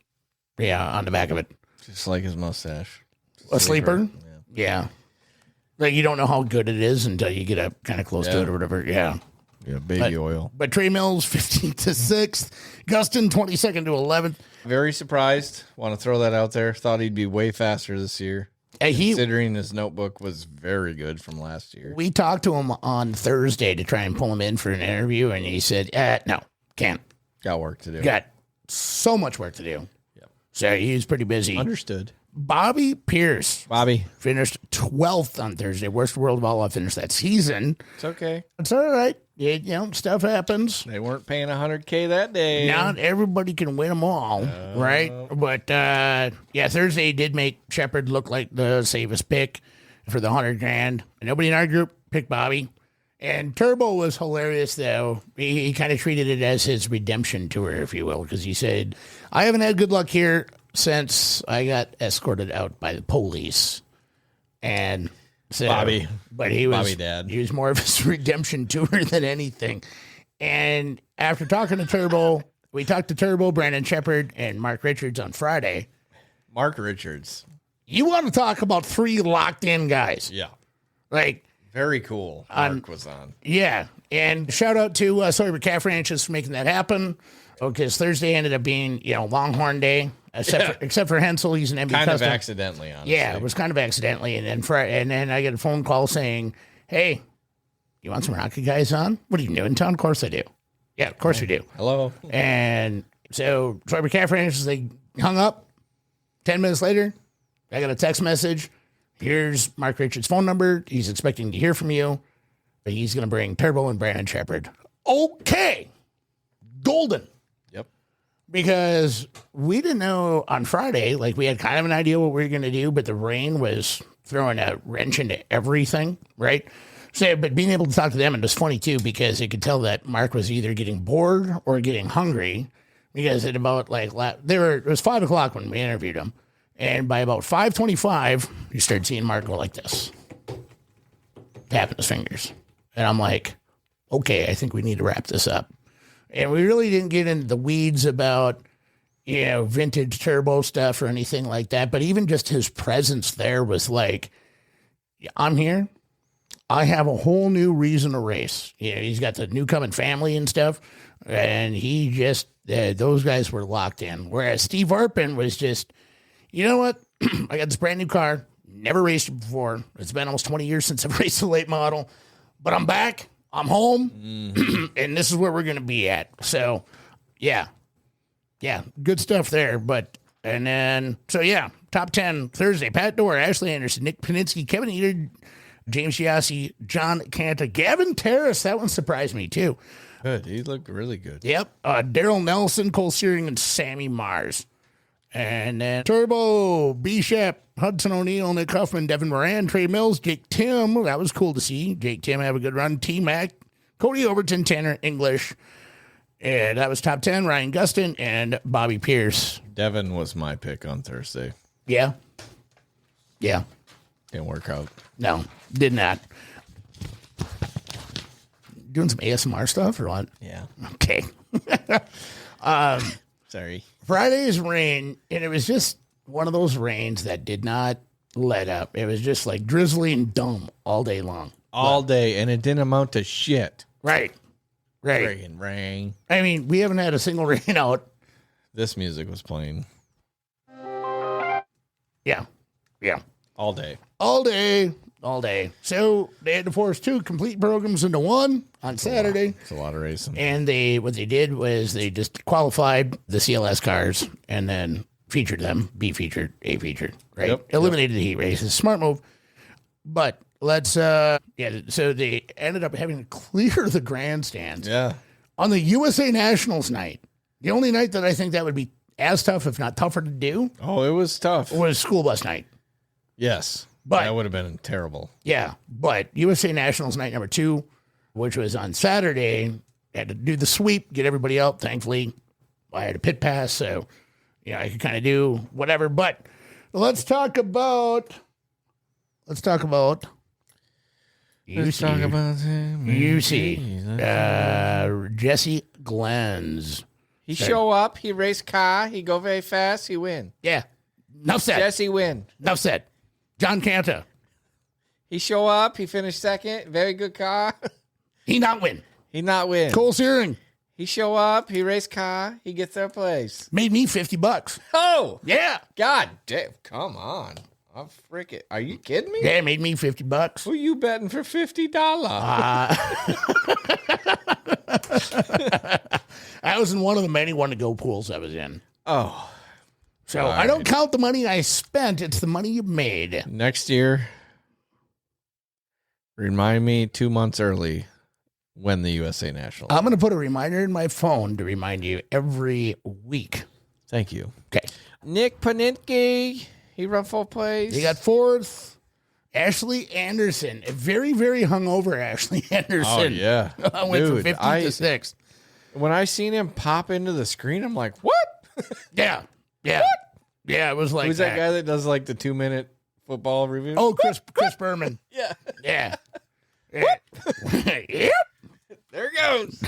Yeah, on the back of it. Just like his mustache. A sleeper? Yeah. Like, you don't know how good it is until you get up kind of close to it or whatever. Yeah. Yeah, baby oil. But Trey Mills, 15th to 6th. Gustin, 22nd to 11th. Very surprised. Want to throw that out there. Thought he'd be way faster this year. Considering his notebook was very good from last year. We talked to him on Thursday to try and pull him in for an interview, and he said, no, can't. Got work to do. Got so much work to do. Yep. So he's pretty busy. Understood. Bobby Pierce. Bobby. Finished 12th on Thursday. Worst World of All finished that season. It's okay. It's all right. Stuff happens. They weren't paying $100K that day. Not everybody can win them all, right? But, Thursday did make Shepard look like the safest pick for the $100,000. Nobody in our group picked Bobby. And Turbo was hilarious, though. He kind of treated it as his redemption tour, if you will, because he said, I haven't had good luck here since I got escorted out by the police. And so, Bobby. But he was Bobby Dad. He was more of his redemption tour than anything. And after talking to Turbo, we talked to Turbo, Brandon Shepard, and Mark Richards on Friday. Mark Richards. You want to talk about 3 locked in guys. Yeah. Like, very cool. Mark was on. Yeah. And shout out to Sawyer Calf Ranches for making that happen. Because Thursday ended up being, Longhorn Day. Except for Hensel, he's an MB kind custom. of accidentally, honestly. Yeah, it was kind of accidentally. And then I get a phone call saying, hey, you want some Rocky guys on? What are you, new in town? Of course I do. Yeah, of course we do. Hello. And so Sawyer Calf Ranches, they hung up. 10 minutes later, I got a text message. Here's Mark Richards' phone number. He's expecting to hear from you. But he's going to bring Turbo and Brandon Shepard. Okay. Golden. Yep. Because we didn't know on Friday, like we had kind of an idea what we were going to do, but the rain was throwing a wrench into everything, right? So, but being able to talk to them, and it was funny too, because you could tell that Mark was either getting bored or getting hungry, because at about it was 5 o'clock when we interviewed him. And by about 5:25, you started seeing Mark go like this, tapping his fingers. And I'm like, okay, I think we need to wrap this up. And we really didn't get into the weeds about, vintage turbo stuff or anything like that. But even just his presence there was like, I'm here. I have a whole new reason to race. He's got the Newcomen family and stuff. And he just, those guys were locked in. Whereas Steve Arpin was just, you know what? I got this brand new car. Never raced it before. It's been almost 20 years since I've raced a late model. But I'm back. I'm home. And this is where we're going to be at. So, yeah. Yeah, good stuff there. Top 10 Thursday. Pat Doar, Ashley Anderson, Nick Paninsky, Kevin Eater, James Giassi, John Canta, Gavin Terrace. That one surprised me, too. Good. He looked really good. Yep. Daryl Nelson, Cole Searing, and Sammy Mars. And then Turbo, B-Shep, Hudson O'Neill, Nick Huffman, Devin Moran, Trey Mills, Jake Tim. That was cool to see. Jake Tim have a good run. T-Mac, Cody Overton, Tanner English. And that was top 10. Ryan Gustin and Bobby Pierce. Devin was my pick on Thursday. Yeah. Yeah. Didn't work out. No, did not. Doing some ASMR stuff or what? Yeah. Okay. Sorry. Friday's rain, and it was just one of those rains that did not let up. It was just like drizzly and dumb all day long. All day, and it didn't amount to shit. Right. Friggin' rain. I mean, we haven't had a single rain out. This music was playing. Yeah. All day. So they had to force 2 complete programs into one on Saturday. It's a lot of racing. And what they did was they just qualified the CLS cars and then featured them, B featured, A featured, right? Yep, Eliminated the heat races. Smart move. But so they ended up having to clear the grandstands. Yeah. On the USA Nationals night, the only night that I think that would be as tough, if not tougher to do, Oh, it was tough. was school bus night. Yes. But that would have been terrible. Yeah, but USA Nationals night number 2, which was on Saturday, had to do the sweep, get everybody out. Thankfully, I had a pit pass, so I could kind of do whatever. But let's talk about Jesse Glenz. He show up, he race car, he go very fast, he win. Yeah, enough said. Jesse win. Enough said. John Canta. He show up, he finished second, very good car. He not win. Cole Searing. He show up, he race car, he gets their place. Made me $50. Oh! Yeah. God damn, come on. I'm freaking, are you kidding me? Yeah, made me $50. Who you betting for $50? I was in one of the many one-to-go pools I was in. Oh. So I don't count the money I spent. It's the money you made. Next year, remind me 2 months early when the USA Nationals. I'm going to put a reminder in my phone to remind you every week. Thank you. Okay. Nick Paninsky, he run 4th place. He got 4th. Ashley Anderson, a very, very hungover Ashley Anderson. Oh, yeah. I went from 50 to 6th. When I seen him pop into the screen, I'm like, what? Yeah. What? Yeah, it was like Who's that guy that does like the 2-minute football review? Oh, Chris Berman. Yeah. Yeah. Yep. There it goes.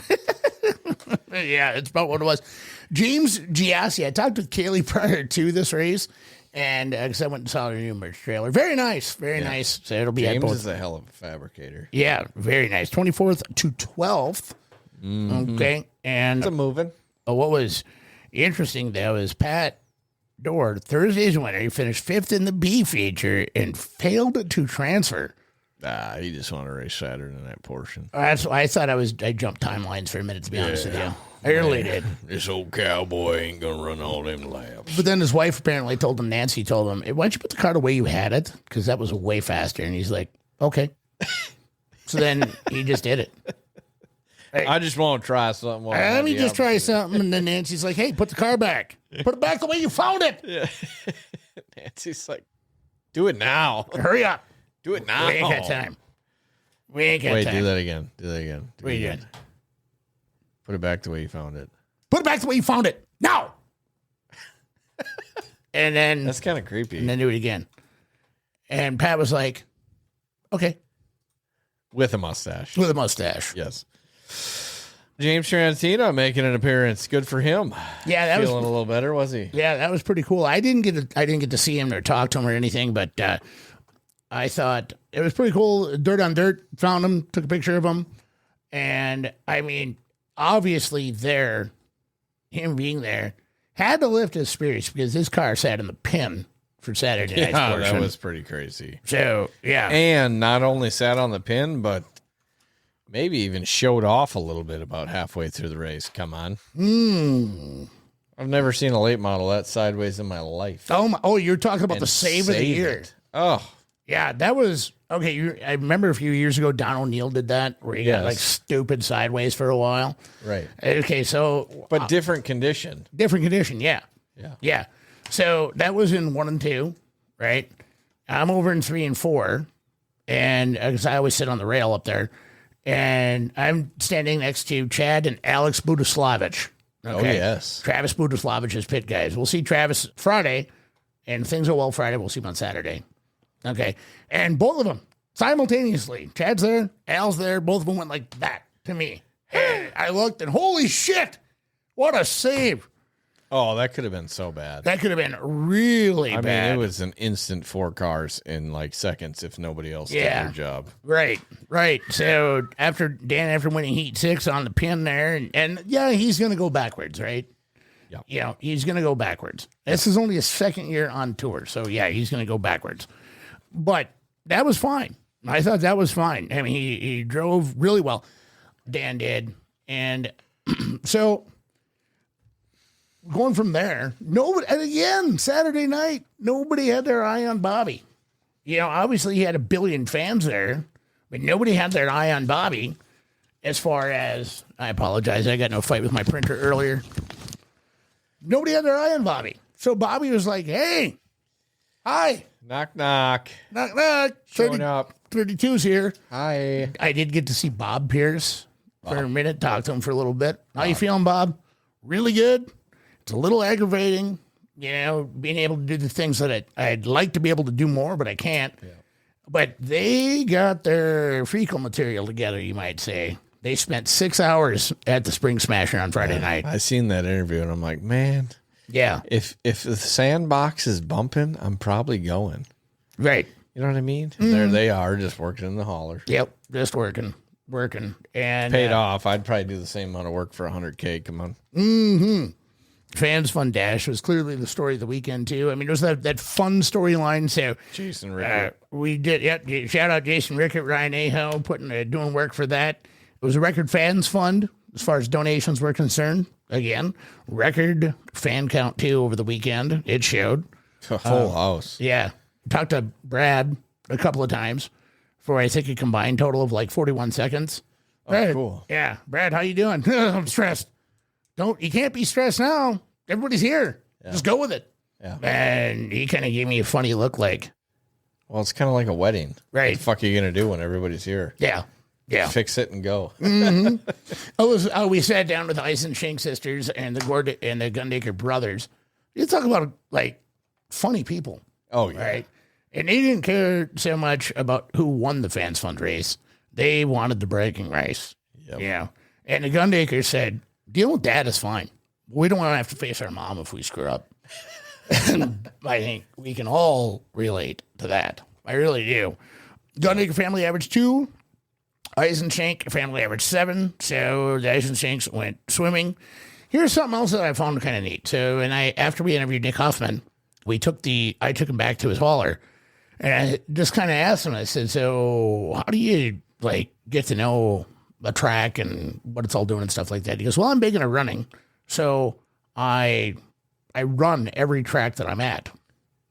Yeah, it's about what it was. James Giassi, I talked with Kaylee prior to this race, and because I went and saw her new merch trailer. Very nice. Very nice. So it'll be James at both. is a hell of a fabricator. Yeah, very nice. 24th to 12th. Mm-hmm. Okay. And it's a moving. What was interesting, though, is Pat Doar, Thursday's winner. He finished 5th in the B feature and failed to transfer. He just wanted to race Saturday in that portion. That's why I thought I jumped timelines for a minute, to be honest with you. I really did. This old cowboy ain't going to run all them laps. But then his wife apparently told him, Nancy told him, why don't you put the car the way you had it? Because that was way faster. And he's like, okay. So then he just did it. Hey, I just want to try something. Let me just try something. And then Nancy's like, hey, put the car back. Put it back the way you found it. Yeah. Nancy's like, do it now. Hurry up. Do it now. We ain't got time. Wait, do that again. Do that again. What are you doing? Put it back the way you found it. Put it back the way you found it. Now. And then. That's kind of creepy. And then do it again. And Pat was like, okay. With a mustache. With a mustache. Yes. James Trantina making an appearance. Good for him. Yeah, that Feeling a little better, was he? Yeah, that was pretty cool. I didn't get to see him or talk to him or anything, but I thought it was pretty cool. Dirt on Dirt found him, took a picture of him, and I mean, obviously, him being there had to lift his spirits because his car sat in the pin for Saturday night's portion. That was pretty crazy. So yeah, and not only sat on the pin, but maybe even showed off a little bit about halfway through the race. Come on. I've never seen a late model that sideways in my life. Oh, you're talking about the save of the year. It. Oh, yeah, that was okay. I remember a few years ago, Don O'Neill did that where he got like stupid sideways for a while. Right. Okay, so but different condition. Different condition, yeah. Yeah. So that was in 1 and 2, right? I'm over in 3 and 4, and because I always sit on the rail up there. And I'm standing next to Chad and Alex Budislavich. Okay? Oh, yes. Travis Budislavich's pit guys. We'll see Travis Friday, and things go well Friday. We'll see him on Saturday. Okay. And both of them simultaneously. Chad's there, Al's there. Both of them went like that to me. And I looked, and holy shit, what a save. Oh, that could have been so bad. That could have been really bad. I mean, it was an instant 4 cars in like seconds if nobody else did their job. Right. So after winning Heat 6 on the pin there, and yeah, he's going to go backwards, right? Yeah. You know, he's going to go backwards. This is only his second year on tour, so yeah, he's going to go backwards. But that was fine. I thought that was fine. I mean, he drove really well. Dan did. And so going from there, nobody, and again, Saturday night, nobody had their eye on Bobby. You know, obviously he had 1 billion fans there, but nobody had their eye on Bobby as far as, I apologize, I got in a fight with my printer earlier. Nobody had their eye on Bobby. So Bobby was like, hey, hi. Knock, knock. Knock, knock. Showing up. 32's here. Hi. I did get to see Bob Pierce for a minute, talk to him for a little bit. How you feeling, Bob? Really good. It's a little aggravating, you know, being able to do the things that I'd like to be able to do more, but I can't. Yeah. But they got their fecal material together, you might say. They spent 6 hours at the Spring Smasher on Friday night. I seen that interview, and I'm like, man. Yeah. If the sandbox is bumping, I'm probably going. Right. You know what I mean? Mm-hmm. There they are, just working in the hauler. Yep, just working. And paid off. I'd probably do the same amount of work for $100K. Come on. Mm-hmm. Fans Fun Dash was clearly the story of the weekend, too. I mean, it was that fun storyline. So Jason Rickett. We did, shout out Jason Rickett, Ryan Aho, doing work for that. It was a record fans fund as far as donations were concerned. Again, record fan count, too, over the weekend. It showed. A full house. Yeah. Talked to Brad a couple of times for, I think, a combined total of like 41 seconds. Oh, Brad, cool. Yeah. Brad, how you doing? I'm stressed. You can't be stressed now. Everybody's here. Yeah. Just go with it. Yeah. And he kind of gave me a funny look like. Well, it's kind of like a wedding. Right. What the fuck are you going to do when everybody's here? Yeah. Yeah. Fix it and go. Mm-hmm. We sat down with the Eisenschenk sisters and the Gundaker brothers. You talk about like funny people. Oh, yeah. Right. And they didn't care so much about who won the Fans Fund race. They wanted the bragging rights. Yep. Yeah. And the Gundaker said, deal with that is fine. We don't want to have to face our mom if we screw up. And I think we can all relate to that. I really do. Gundaker family average 2. Eisenschenk family average 7. So the Eisenschenks went swimming. Here's something else that I found kind of neat. So, after we interviewed Nick Huffman, I took him back to his hauler, and I just kind of asked him. I said, "So, how do you get to know the track and what it's all doing and stuff like that?" He goes, "Well, I'm big into running, so I run every track that I'm at,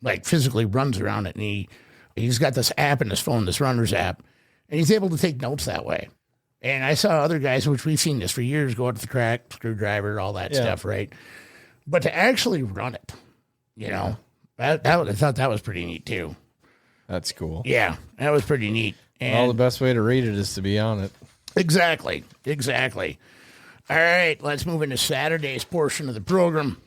like physically runs around it, and he's got this app in his phone, this runner's app, and he's able to take notes that way." And I saw other guys, which we've seen this for years, go out to the track, screwdriver, all that stuff, right? But to actually run it, I thought that was pretty neat too. That's cool. Yeah, that was pretty neat. And the best way to read it is to be on it. Exactly. All right, let's move into Saturday's portion of the program.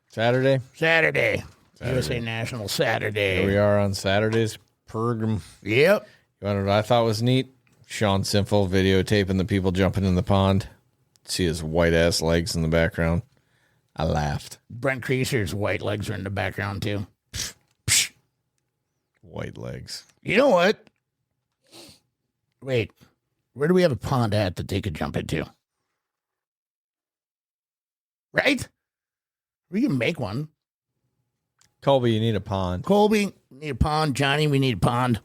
Saturday. USA National Saturday. Here we are on Saturday's program. Yep. You want to know what I thought was neat? Sean Simple videotaping the people jumping in the pond. see his white ass legs in the background. I laughed. Brent Creaser's white legs are in the background, too. White legs. You know what? Wait, where do we have a pond at that they could jump into? Right? We can make one. Colby, you need a pond. Colby, need a pond. Johnny, we need a pond.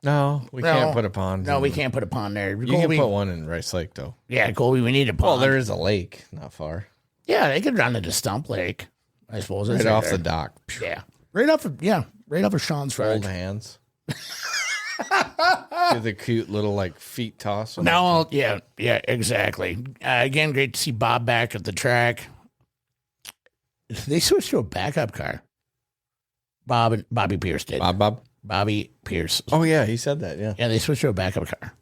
No, we can't put a pond. No, we can't put a pond there. You can put one in Rice Lake, though. Yeah, Colby, we need a pond. Well, there is a lake not far. Yeah, they could run into Stump Lake, I suppose. Right off the dock. Yeah. Right off of Sean's Farm. Old hands. Give the cute little like feet toss. No, yeah, exactly. Again, great to see Bob back at the track. They switched to a backup car. Bobby Pierce did. Bobby Pierce. Oh yeah, he said that. Yeah. Yeah, they switched to a backup car.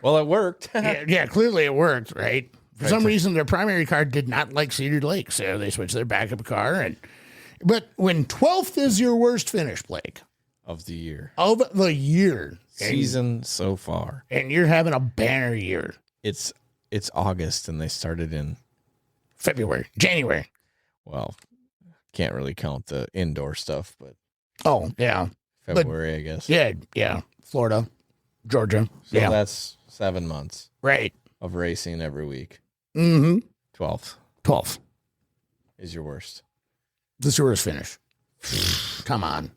Well, it worked. yeah, clearly it worked, right? For some reason, their primary car did not like Cedar Lake, so they switched their backup car. But when 12th is your worst finish, Blake, of the year, season so far, and you're having a banner year. It's August, and they started in January. Well, can't really count the indoor stuff, but February, I guess. Yeah, Florida, Georgia. So that's 7 months, right, of racing every week. Mm-hmm. 12th is your worst. This is your worst finish. Come on.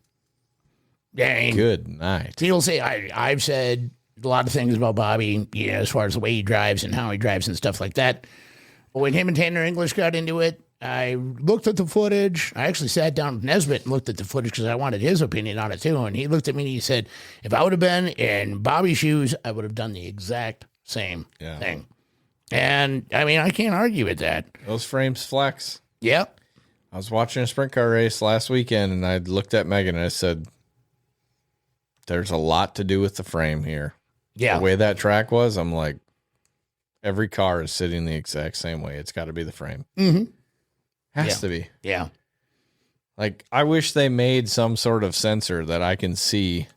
Dang. Good night. People say I've said a lot of things about Bobby, as far as the way he drives and how he drives and stuff like that. When him and Tanner English got into it, I looked at the footage. I actually sat down with Nesbitt and looked at the footage because I wanted his opinion on it too. And he looked at me and he said, if I would have been in Bobby's shoes, I would have done the exact same thing. And, I mean, I can't argue with that. Those frames flex. Yep. I was watching a sprint car race last weekend, and I looked at Megan, and I said, there's a lot to do with the frame here. Yeah. The way that track was, I'm like, every car is sitting the exact same way. It's got to be the frame. Mm-hmm. Has to be. Yeah. Like, I wish they made some sort of sensor that I can see,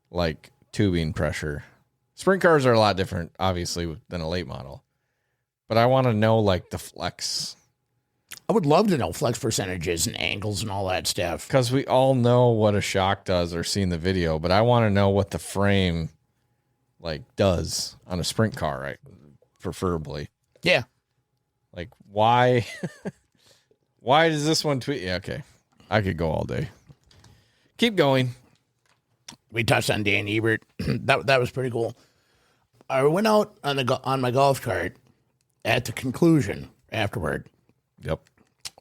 like, tubing pressure. Sprint cars are a lot different, obviously, than a late model. But I want to know, like, the flex. I would love to know flex percentages and angles and all that stuff. Because we all know what a shock does or seen the video, but I want to know what the frame, like, does on a sprint car, right? Preferably. Yeah. Like, why... Why does this one tweet? Yeah, okay. I could go all day. Keep going. We touched on Dan Ebert. that was pretty cool. I went out on my golf cart at the conclusion afterward. Yep.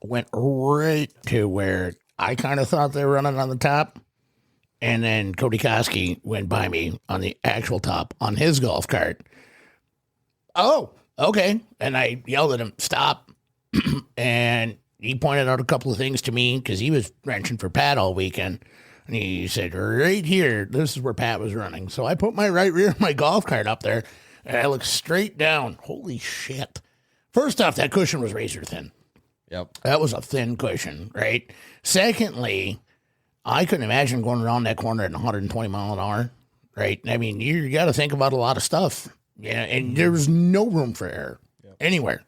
Went right to where I kind of thought they were running on the top. And then Cody Koski went by me on the actual top on his golf cart. Oh, okay. And I yelled at him, stop. And he pointed out a couple of things to me because he was wrenching for Pat all weekend. And he said, right here, this is where Pat was running. So I put my right rear of my golf cart up there, and I looked straight down. Holy shit. First off, that cushion was razor thin. Yep. That was a thin cushion, right? Secondly, I couldn't imagine going around that corner at 120 mile an hour, right? I mean, you got to think about a lot of stuff. Yeah, and there was no room for error anywhere.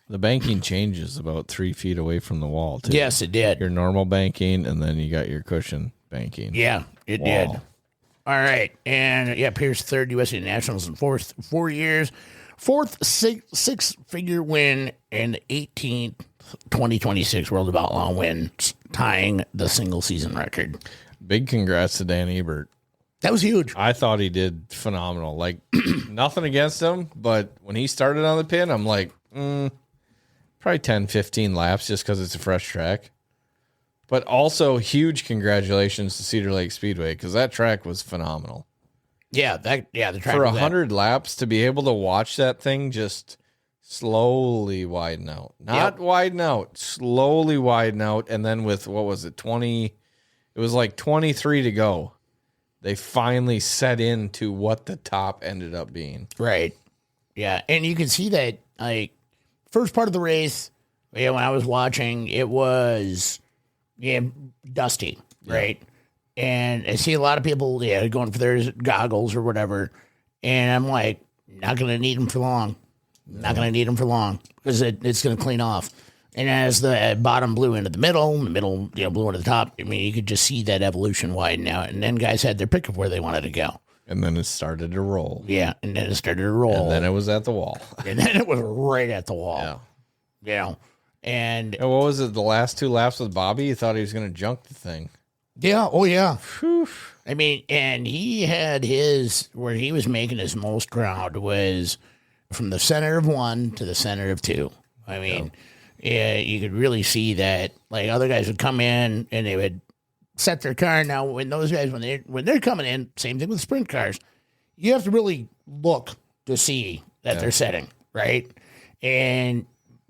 The banking changes about 3 feet away from the wall, too. Yes, it did. Your normal banking, and then you got your cushion banking. Yeah, it did. All right. And, Pierce, third USA Nationals in 4 years. Fourth six-figure win, and the 18th 2026 World of Outlaw wins, tying the single-season record. Big congrats to Dan Ebert. That was huge. I thought he did phenomenal. Like, nothing against him, but when he started on the pin, I'm like, probably 10, 15 laps just because it's a fresh track. But also, huge congratulations to Cedar Lake Speedway because that track was phenomenal. Yeah, the track for 100 laps to be able to watch that thing just slowly widen out, not widen out, slowly widen out, and then with what was it, 20? It was like 23 to go. They finally set into what the top ended up being. Right. Yeah, and you can see that like first part of the race. Yeah, when I was watching, it was dusty, right? And I see a lot of people, going for their goggles or whatever. And I'm like, not going to need them for long. Not going to need them for long because it's going to clean off. And as the bottom blew into the middle blew into the top, I mean, you could just see that evolution widen out. And then guys had their pick of where they wanted to go. And then it started to roll. Yeah, and then it started to roll. And then it was at the wall. And then it was right at the wall. Yeah. You know, and what was it? The last 2 laps with Bobby? He thought he was going to junk the thing. Yeah. Oh, yeah. Whew. I mean, and he had where he was making his most ground was from the center of 1 to the center of 2. I mean, yeah, you could really see that. Like other guys would come in and they would set their car. Now, when those guys when they're coming in, same thing with sprint cars. You have to really look to see that they're setting right. And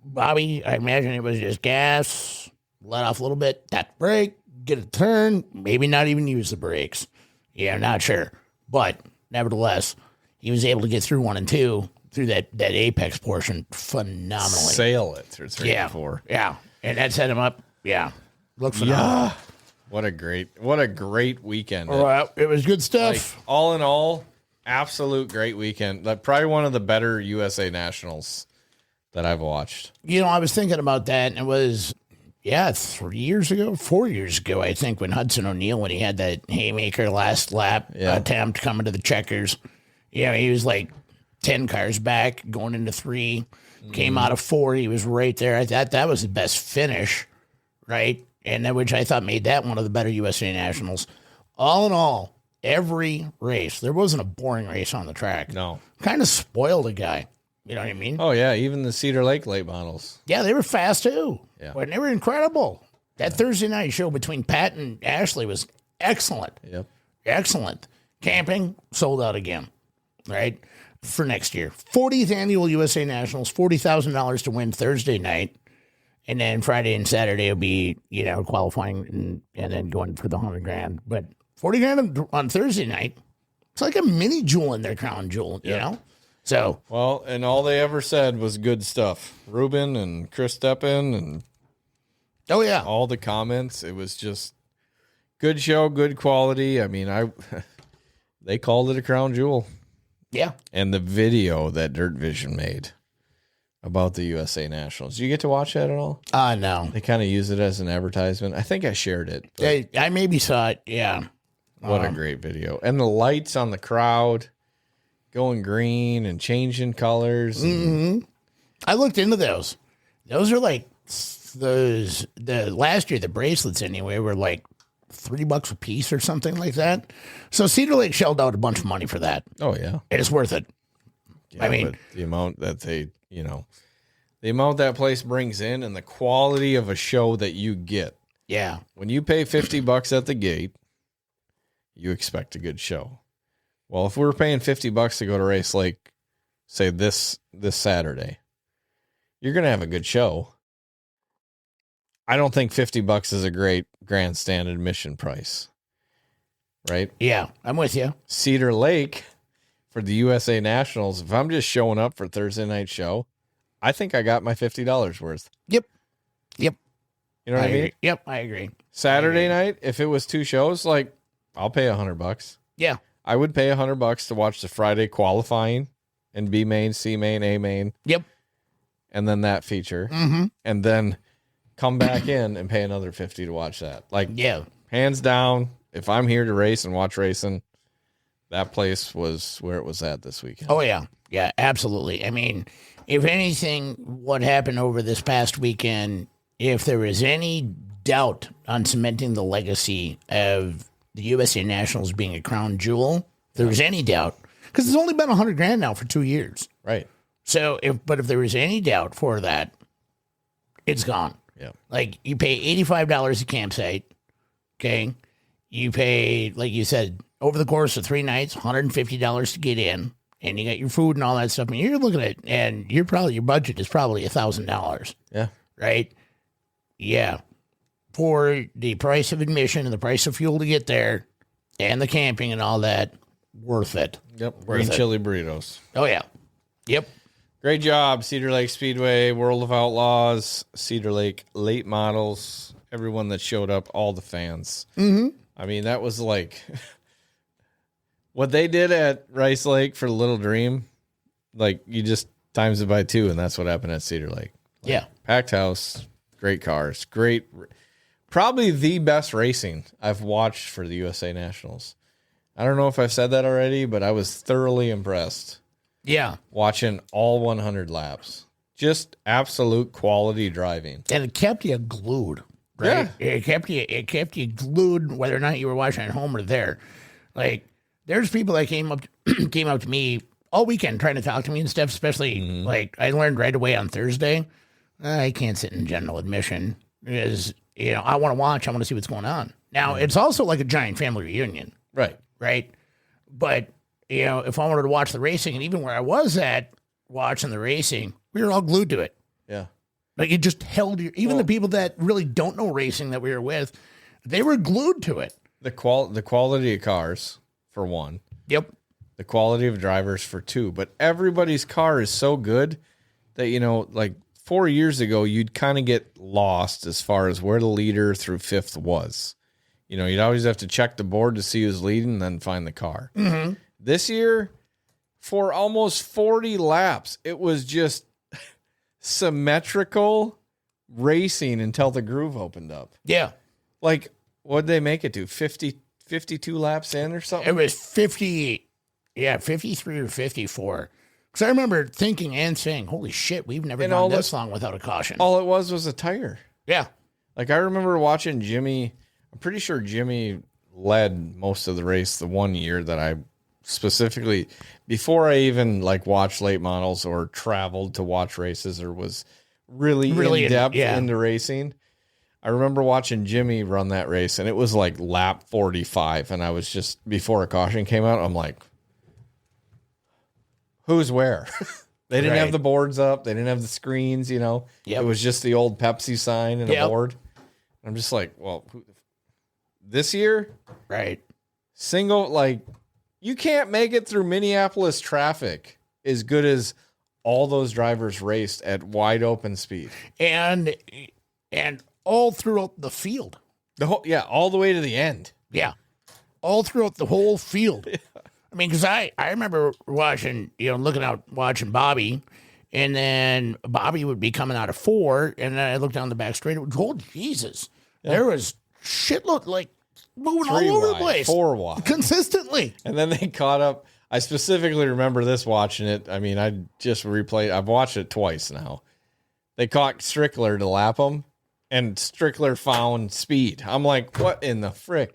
Bobby, I imagine it was just gas, let off a little bit, tap brake, get a turn, maybe not even use the brakes. Yeah, I'm not sure, but nevertheless, he was able to get through 1 and 2. Through that apex portion phenomenally. Sail it through 3 and 4. Yeah. And that set him up. Yeah. Look phenomenal. Yeah. What a great weekend. Well, it was good stuff. Like, all in all, absolute great weekend. Like, probably one of the better USA Nationals that I've watched. You know, I was thinking about that, and it was 4 years ago, I think, when Hudson O'Neal, when he had that haymaker last lap attempt coming to the checkers. Yeah, he was like 10 cars back, going into 3, came out of 4. He was right there. I thought that was the best finish, right? And that, which I thought made that one of the better USA Nationals. All in all, every race, there wasn't a boring race on the track. No. Kind of spoiled a guy. You know what I mean? Oh, yeah. Even the Cedar Lake Late Models. Yeah, they were fast, too. Yeah. But they were incredible. That Thursday night show between Pat and Ashley was excellent. Yep. Excellent. Camping, sold out again, right? For next year. 40th annual USA Nationals, $40,000 to win Thursday night. And then Friday and Saturday will be, qualifying and then going for the $100,000. But $40,000 on Thursday night, it's like a mini jewel in their crown jewel, you know? So. Well, and all they ever said was good stuff. Ruben and Chris Steppen and. Oh, yeah. All the comments. It was just good show, good quality. I mean, they called it a crown jewel. Yeah. And the video that Dirt Vision made about the USA Nationals. Did you get to watch that at all? No. They kind of use it as an advertisement. I think I shared it. I maybe saw it. Yeah. What a great video. And the lights on the crowd going green and changing colors. Mm-hmm. I looked into those. Those are like the last year, the bracelets anyway, were like $3 a piece or something like that. So Cedar Lake shelled out a bunch of money for that. Oh, yeah. It's worth it. Yeah, I mean, the amount that the amount that place brings in and the quality of a show that you get. Yeah. When you pay $50 at the gate, you expect a good show. Well, if we're paying $50 to go to Rice Lake, say this Saturday, you're going to have a good show. I don't think $50 is a great grandstand admission price. Right? Yeah, I'm with you. Cedar Lake for the USA Nationals, if I'm just showing up for Thursday night show, I think I got my $50 worth. Yep. You know what I mean? Agree. Yep, I agree. Saturday night, if it was 2 shows, like I'll pay $100. Yeah. I would pay $100 to watch the Friday qualifying and B main, C main, A main. Yep. And then that feature. Mm-hmm. And then come back in and pay another $50 to watch that. Like, yeah, hands down, if I'm here to race and watch racing, that place was where it was at this weekend. Oh, yeah. Yeah, absolutely. I mean, if anything, what happened over this past weekend, if there was any doubt on cementing the legacy of the USA Nationals being a crown jewel, if there was any doubt, because it's only been $100,000 now for 2 years. Right. So, if there was any doubt for that, it's gone. Yeah. Like, you pay $85 a campsite, okay? You pay, like you said, over the course of 3 nights, $150 to get in, and you got your food and all that stuff. And you're looking at, and your budget is probably $1,000. Yeah. Right? Yeah. For the price of admission and the price of fuel to get there, and the camping and all that, worth it. Yep. Green chili burritos. Oh, yeah. Yep. Great job, Cedar Lake Speedway, World of Outlaws, Cedar Lake Late Models, everyone that showed up, all the fans. Mm-hmm. I mean, that was like what they did at Rice Lake for Little Dream. Like, you just times it by 2, and that's what happened at Cedar Lake. Yeah. Packed house, great cars, great. Probably the best racing I've watched for the USA Nationals. I don't know if I've said that already, but I was thoroughly impressed. Yeah. Watching all 100 laps. Just absolute quality driving. And it kept you glued, right? Yeah. It kept you glued whether or not you were watching at home or there. Like, there's people that came up to me all weekend trying to talk to me and stuff, especially like I learned right away on Thursday, I can't sit in general admission because, I want to watch. I want to see what's going on. Now, it's also like a giant family reunion. Right. Right. But, if I wanted to watch the racing, and even where I was at watching the racing, we were all glued to it. Yeah. Like it just held you. Even the people that really don't know racing that we were with, they were glued to it. The quality of cars, for one. Yep. The quality of drivers, for two. But everybody's car is so good that, like 4 years ago, you'd kind of get lost as far as where the leader through fifth was. You'd always have to check the board to see who's leading and then find the car. Mm-hmm. This year, for almost 40 laps, it was just symmetrical racing until the groove opened up. Yeah. Like, what'd they make it to? 52 laps in or something? It was 50, 53 or 54. Because I remember thinking and saying, holy shit, we've never gone this long without a caution. All it was a tire. Yeah. Like, I remember watching Jimmy. I'm pretty sure Jimmy led most of the race the one year that I specifically, before I even watched late models or traveled to watch races or was really in depth into racing. I remember watching Jimmy run that race, and it was like lap 45, and I was just, before a caution came out, I'm like, who's where? They didn't have the boards up. They didn't have the screens, It was just the old Pepsi sign and a board. I'm just like, well, this year, single, you can't make it through Minneapolis traffic as good as all those drivers raced at wide open speed. And all throughout the field. All the way to the end. Yeah. All throughout the whole field. Yeah. I mean, because I remember watching, watching Bobby, and then Bobby would be coming out of 4, and then I looked down the back straight, it was, oh, Jesus. Yeah. There was shitload, moving all over the place. 4 wide. Consistently. And then they caught up. I specifically remember this watching it. I mean, I just replayed. I've watched it twice now. They caught Strickler to lap him, and Strickler found speed. I'm like, what in the frick?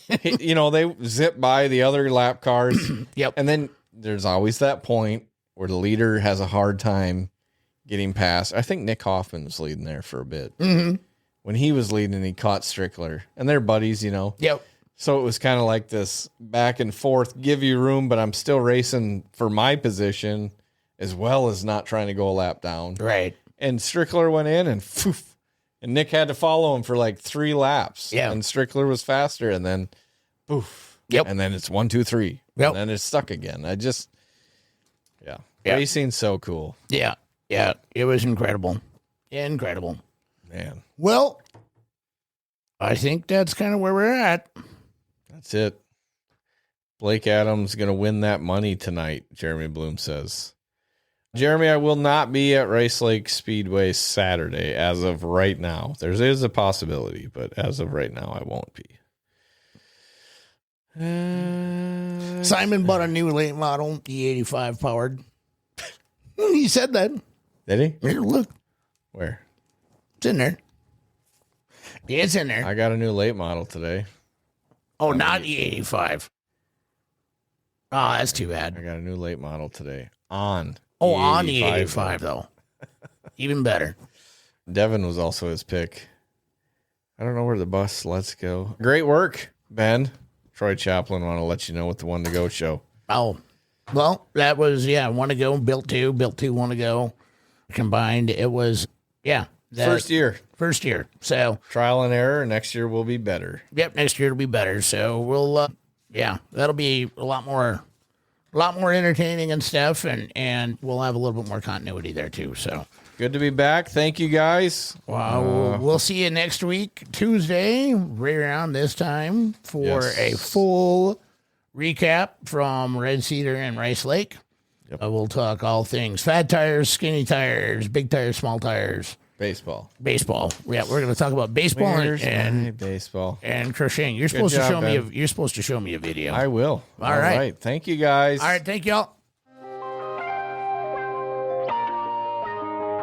They zip by the other lap cars. Yep. And then there's always that point where the leader has a hard time getting past. I think Nick Hoffman was leading there for a bit. Mm-hmm. When he was leading, he caught Strickler. And they're buddies, Yep. So it was kind of like this back and forth, give you room, but I'm still racing for my position as well as not trying to go a lap down. Right. And Strickler went in and poof, and Nick had to follow him for 3 laps. Yeah. And Strickler was faster, and then poof. Yep. And then it's 1, 2, 3. Yep. And then it's stuck again. Racing's so cool. Yeah. Yeah. It was incredible. Incredible. Man. Well, I think that's kind of where we're at. That's it. Blake Adams going to win that money tonight, Jeremy Bloom says. Jeremy, I will not be at Rice Lake Speedway Saturday as of right now. There is a possibility, but as of right now, I won't be. Simon bought a new late model, E85 powered. He said that. Did he? Here, look. Where? It's in there. Yeah, it's in there. I got a new late model today. Oh, not E85. Oh, that's too bad. I got a new late model today on E85 though. Even better. Devin was also his pick. I don't know where the bus. Let's go. Great work, Ben. Troy Chaplin want to let you know with the One to Go show. Oh, well, that was, One to Go, Built 2, One to Go combined. It was, First year. So Trial and error. Next year will be better. Yep. Next year will be better. So we'll, that'll be a lot more entertaining and stuff. And we'll have a little bit more continuity there too. So good to be back. Thank you guys. We'll see you next week, Tuesday, right around this time for a full recap from Red Cedar and Rice Lake. We'll talk all things: fat tires, skinny tires, big tires, small tires. Baseball. Yeah, we're going to talk about baseball and baseball and crocheting. You're supposed to show me. You're supposed to show me a video. I will. All right. Thank you, guys. All right. Thank y'all.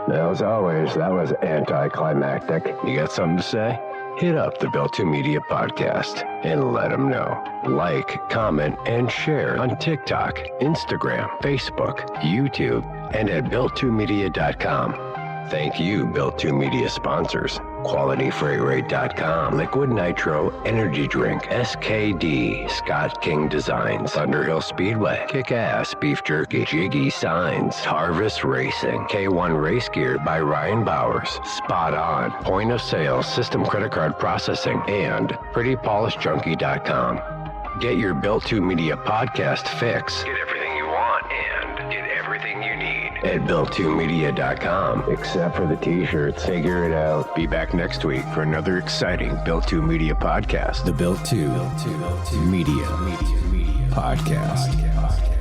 As always, that was anticlimactic. You got something to say? Hit up the Built2Media Podcast and let them know. Like, comment, and share on TikTok, Instagram, Facebook, YouTube, and at Built2Media.com. Thank you, Built2Media sponsors. QualityFreightRate.com, Liquid Nitro Energy Drink, SKD, Scott King Designs, Thunderhill Speedway, Kick-Ass Beef Jerky, Jiggy Signs, Harvest Racing, K1 Race Gear by Ryan Bowers, Spot On, Point of Sale System Credit Card Processing, and PrettyPolishJunkie.com. Get your Built2Media podcast fix. Get everything you want and get everything you need at Built2Media.com, except for the t-shirts. Figure it out. Be back next week for another exciting Built2Media podcast. The Built2 Media Podcast.